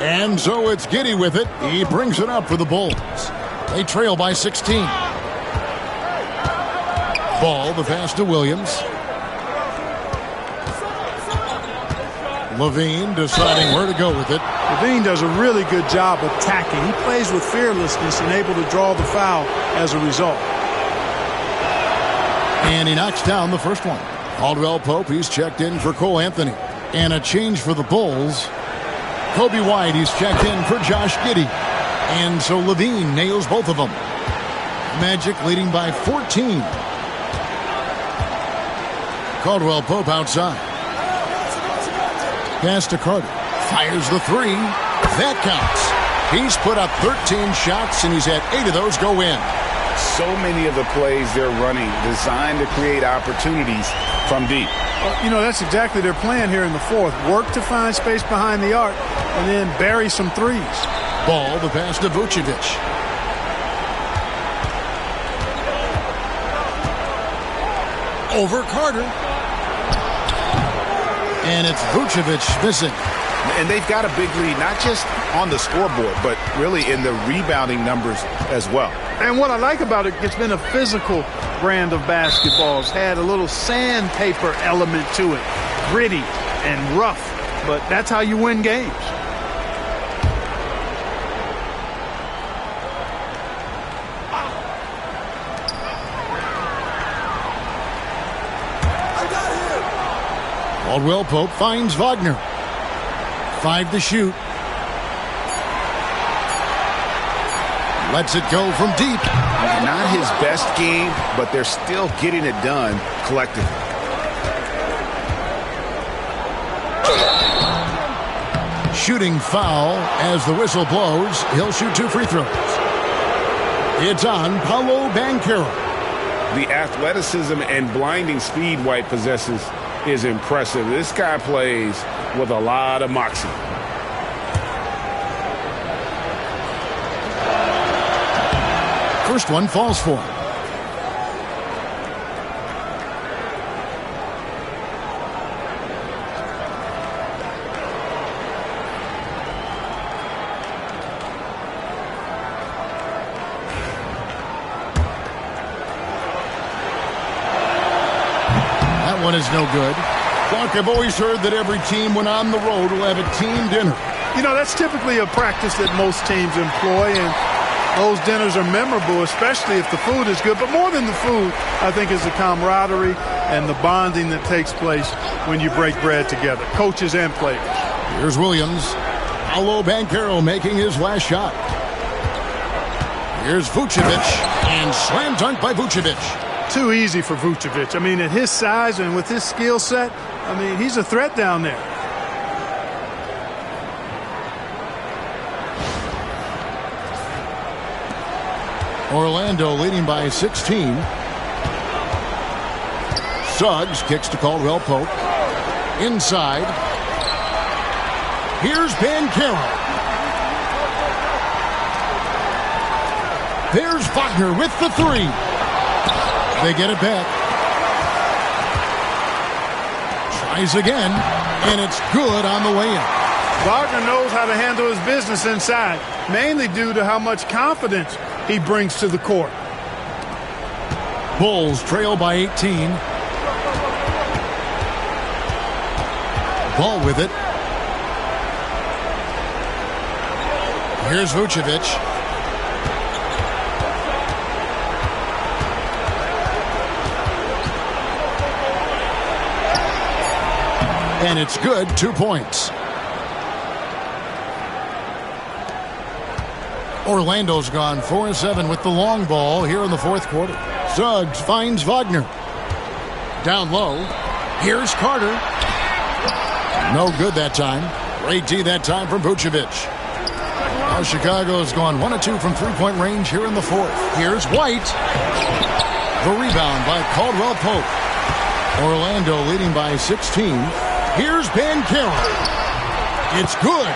[SPEAKER 1] And so it's Giddey with it. He brings it up for the Bulls. They trail by 16. Ball, the pass to Williams. Levine deciding where to go with it.
[SPEAKER 3] Levine does a really good job attacking. He plays with fearlessness and able to draw the foul as a result.
[SPEAKER 1] And he knocks down the first one. Caldwell Pope, he's checked in for Cole Anthony. And a change for the Bulls. Kobe White, he's checked in for Josh Giddey. And so Levine nails both of them. Magic leading by 14. Caldwell Pope outside. Pass to Carter. Fires the 3. That counts. He's put up 13 shots, and he's had 8 of those go in.
[SPEAKER 2] So many of the plays they're running designed to create opportunities from deep.
[SPEAKER 3] You know, that's exactly their plan here in the 4th. Work to find space behind the arc and then bury some threes.
[SPEAKER 1] Ball, the pass to Vucevic. Over Carter. And it's Vucevic missing.
[SPEAKER 5] And they've got a big lead, not just on the scoreboard, but really in the rebounding numbers as well.
[SPEAKER 3] And what I like about it, it's been a physical brand of basketball. It's had a little sandpaper element to it. Gritty and rough, but that's how you win games.
[SPEAKER 1] Caldwell Pope finds Wagner. 5 to shoot. Lets it go from deep.
[SPEAKER 5] Not his best game, but they're still getting it done collectively.
[SPEAKER 1] Shooting foul as the whistle blows. He'll shoot 2 free throws. It's on Paolo Banchero.
[SPEAKER 2] The athleticism and blinding speed White possesses is impressive. This guy plays with a lot of moxie.
[SPEAKER 1] First one falls for him. That one is no good. Doc, I've always heard that every team when on the road will have a team dinner.
[SPEAKER 3] You know, that's typically a practice that most teams employ, and Those dinners are memorable, especially if the food is good. But more than the food, I think, is the camaraderie and the bonding that takes place when you break bread together, coaches and players.
[SPEAKER 1] Here's Williams. Paolo Banchero making his last shot. Here's Vucevic, and slam dunk by Vucevic.
[SPEAKER 3] Too easy for Vucevic. I mean, at his size and with his skill set, I mean, he's a threat down there.
[SPEAKER 1] Orlando leading by 16. Suggs kicks to Caldwell Pope. Inside. Here's Banchero. There's Wagner with the three. They get it back. Tries again, and it's good on the way in.
[SPEAKER 3] Wagner knows how to handle his business inside, mainly due to how much confidence he brings to the court.
[SPEAKER 1] Bulls trail by 18. Ball with it. Here's Vucevic. And it's good, 2 points. Orlando's gone 4-7 with the long ball here in the fourth quarter. Suggs finds Wagner. Down low. Here's Carter. No good that time. Great D that time from Vucevic. Now Chicago's gone 1 of 2 from three-point range here in the fourth. Here's White. The rebound by Caldwell Pope. Orlando leading by 16. Here's Banchero. It's good.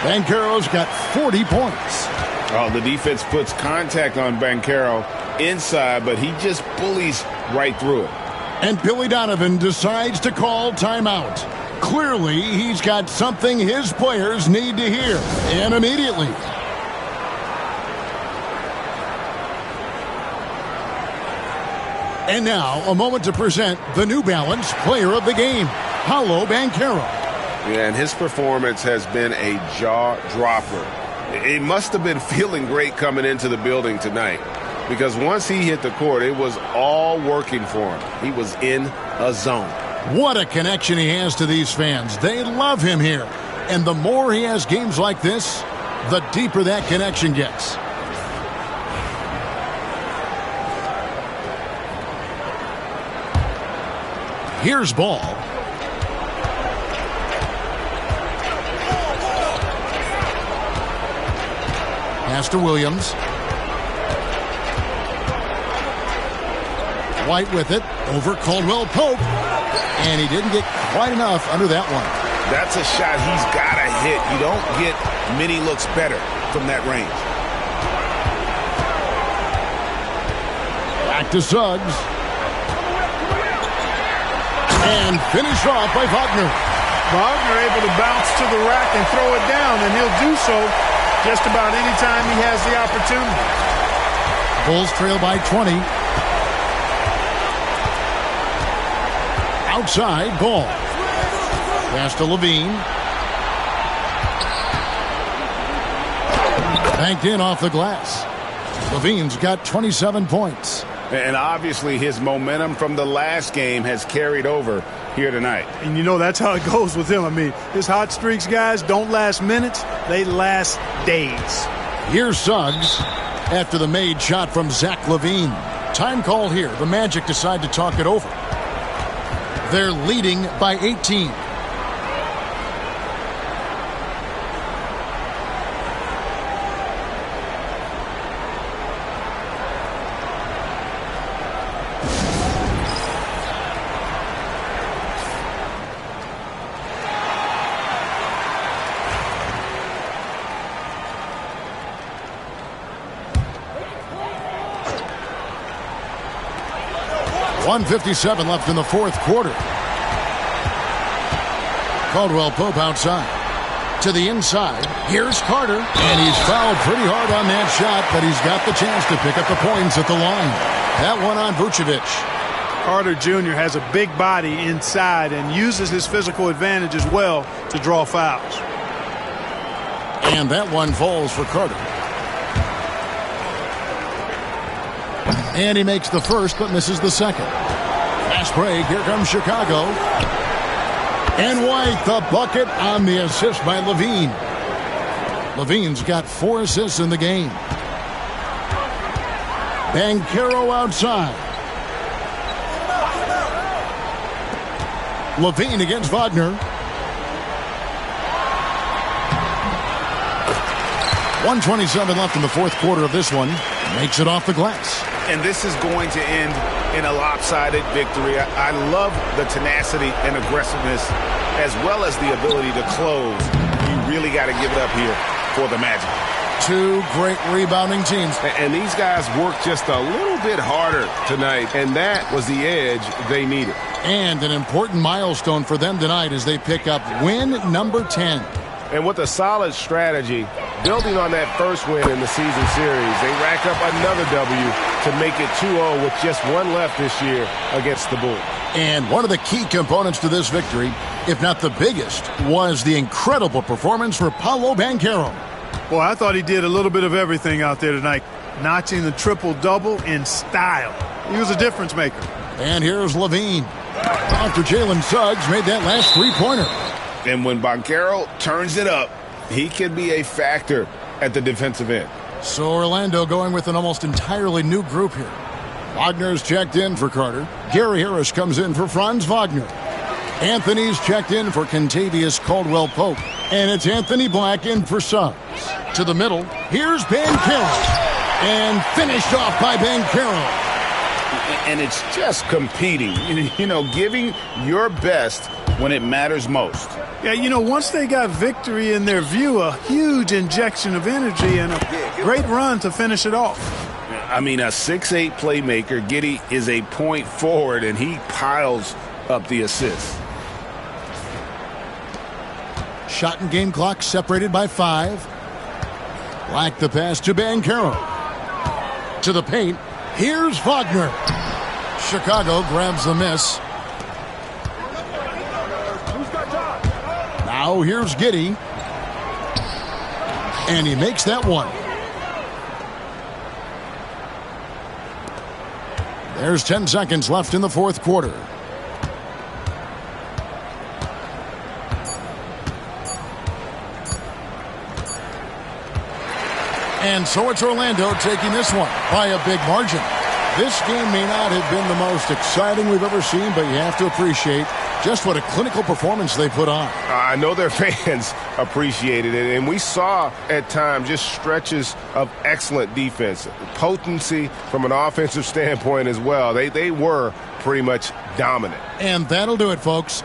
[SPEAKER 1] Banchero's got 40 points.
[SPEAKER 2] Oh, the defense puts contact on Banchero inside, but he just bullies right through it.
[SPEAKER 1] And Billy Donovan decides to call timeout. Clearly, he's got something his players need to hear, and immediately. And now, a moment to present the New Balance Player of the Game, Paolo Banchero.
[SPEAKER 6] Yeah, and his performance has been a jaw-dropper. He must have been feeling great coming into the building tonight, because once he hit the court, it was all working for him. He was in a zone.
[SPEAKER 1] What a connection he has to these fans. They love him here. And the more he has games like this, the deeper that connection gets. Here's Ball. Pass to Williams. White with it over Caldwell Pope. And he didn't get quite enough under that one.
[SPEAKER 5] That's a shot he's got to hit. You don't get many looks better from that range.
[SPEAKER 1] Back to Suggs. And finish off by Wagner.
[SPEAKER 3] Wagner able to bounce to the rack and throw it down, and he'll do so just about any time he has the opportunity.
[SPEAKER 1] Bulls trail by 20. Outside, Ball. Pass to Levine. Banked in off the glass. Levine's got 27 points.
[SPEAKER 2] And obviously his momentum from the last game has carried over here tonight.
[SPEAKER 3] And you know that's how it goes with him. I mean, his hot streaks, guys, don't last minutes. They last days.
[SPEAKER 1] Here's Suggs after the made shot from Zach Levine. Time called here. The Magic decide to talk it over. They're leading by 18. .157 left in the fourth quarter. Caldwell Pope outside. To the inside. Here's Carter. And he's fouled pretty hard on that shot, but he's got the chance to pick up the points at the line. That one on Vucevic.
[SPEAKER 3] Carter Jr. has a big body inside and uses his physical advantage as well to draw fouls.
[SPEAKER 1] And that one falls for Carter. And he makes the first but misses the second. Fast break. Here comes Chicago. And White, the bucket on the assist by Levine. Levine's got 4 assists in the game. Banchero outside. Levine against Wagner. 1:27 left in the fourth quarter of this one. Makes it off the glass.
[SPEAKER 5] And this is going to end in a lopsided victory. I love the tenacity and aggressiveness as well as the ability to close. You really got to give it up here for the Magic.
[SPEAKER 1] 2 great rebounding teams.
[SPEAKER 6] And these guys worked just a little bit harder tonight, and that was the edge they needed.
[SPEAKER 1] And an important milestone for them tonight as they pick up win number 10.
[SPEAKER 6] And with a solid strategy, building on that first win in the season series, they rack up another W to make it 2-0 with just 1 left this year against the Bulls.
[SPEAKER 1] And one of the key components to this victory, if not the biggest, was the incredible performance for Paolo Banchero.
[SPEAKER 3] Boy, I thought he did a little bit of everything out there tonight, notching the triple-double in style. He was a difference maker.
[SPEAKER 1] And here's Levine. After Jalen Suggs made that last three-pointer.
[SPEAKER 5] And when Banchero turns it up, he can be a factor at the defensive end.
[SPEAKER 1] So Orlando going with an almost entirely new group here. Wagner's checked in for Carter. Gary Harris comes in for Franz Wagner. Anthony's checked in for Kentavious Caldwell-Pope. And it's Anthony Black in for Suggs. To the middle, here's Banchero. And finished off by Banchero.
[SPEAKER 5] And it's just competing, you know, giving your best when it matters most.
[SPEAKER 3] Yeah, you know, once they got victory in their view, a huge injection of energy and a great run to finish it off.
[SPEAKER 5] I mean, a 6'8 playmaker. Giddey is a point forward, and he piles up the assists.
[SPEAKER 1] Shot and game clock separated by 5. Black the pass to Banchero. To the paint. Here's Wagner. Chicago grabs the miss. Now here's Giddey. And he makes that one. There's 10 seconds left in the fourth quarter. And so it's Orlando taking this one by a big margin. This game may not have been the most exciting we've ever seen, but you have to appreciate just what a clinical performance they put on.
[SPEAKER 6] I know their fans appreciated it, and we saw at times just stretches of excellent defense. Potency from an offensive standpoint as well. They were pretty much dominant.
[SPEAKER 1] And that'll do it, folks.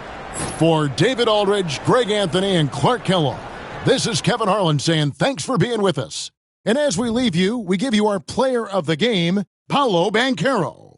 [SPEAKER 1] For David Aldridge, Greg Anthony, and Clark Kellogg, this is Kevin Harlan saying thanks for being with us. And as we leave you, we give you our player of the game, Paolo Banchero.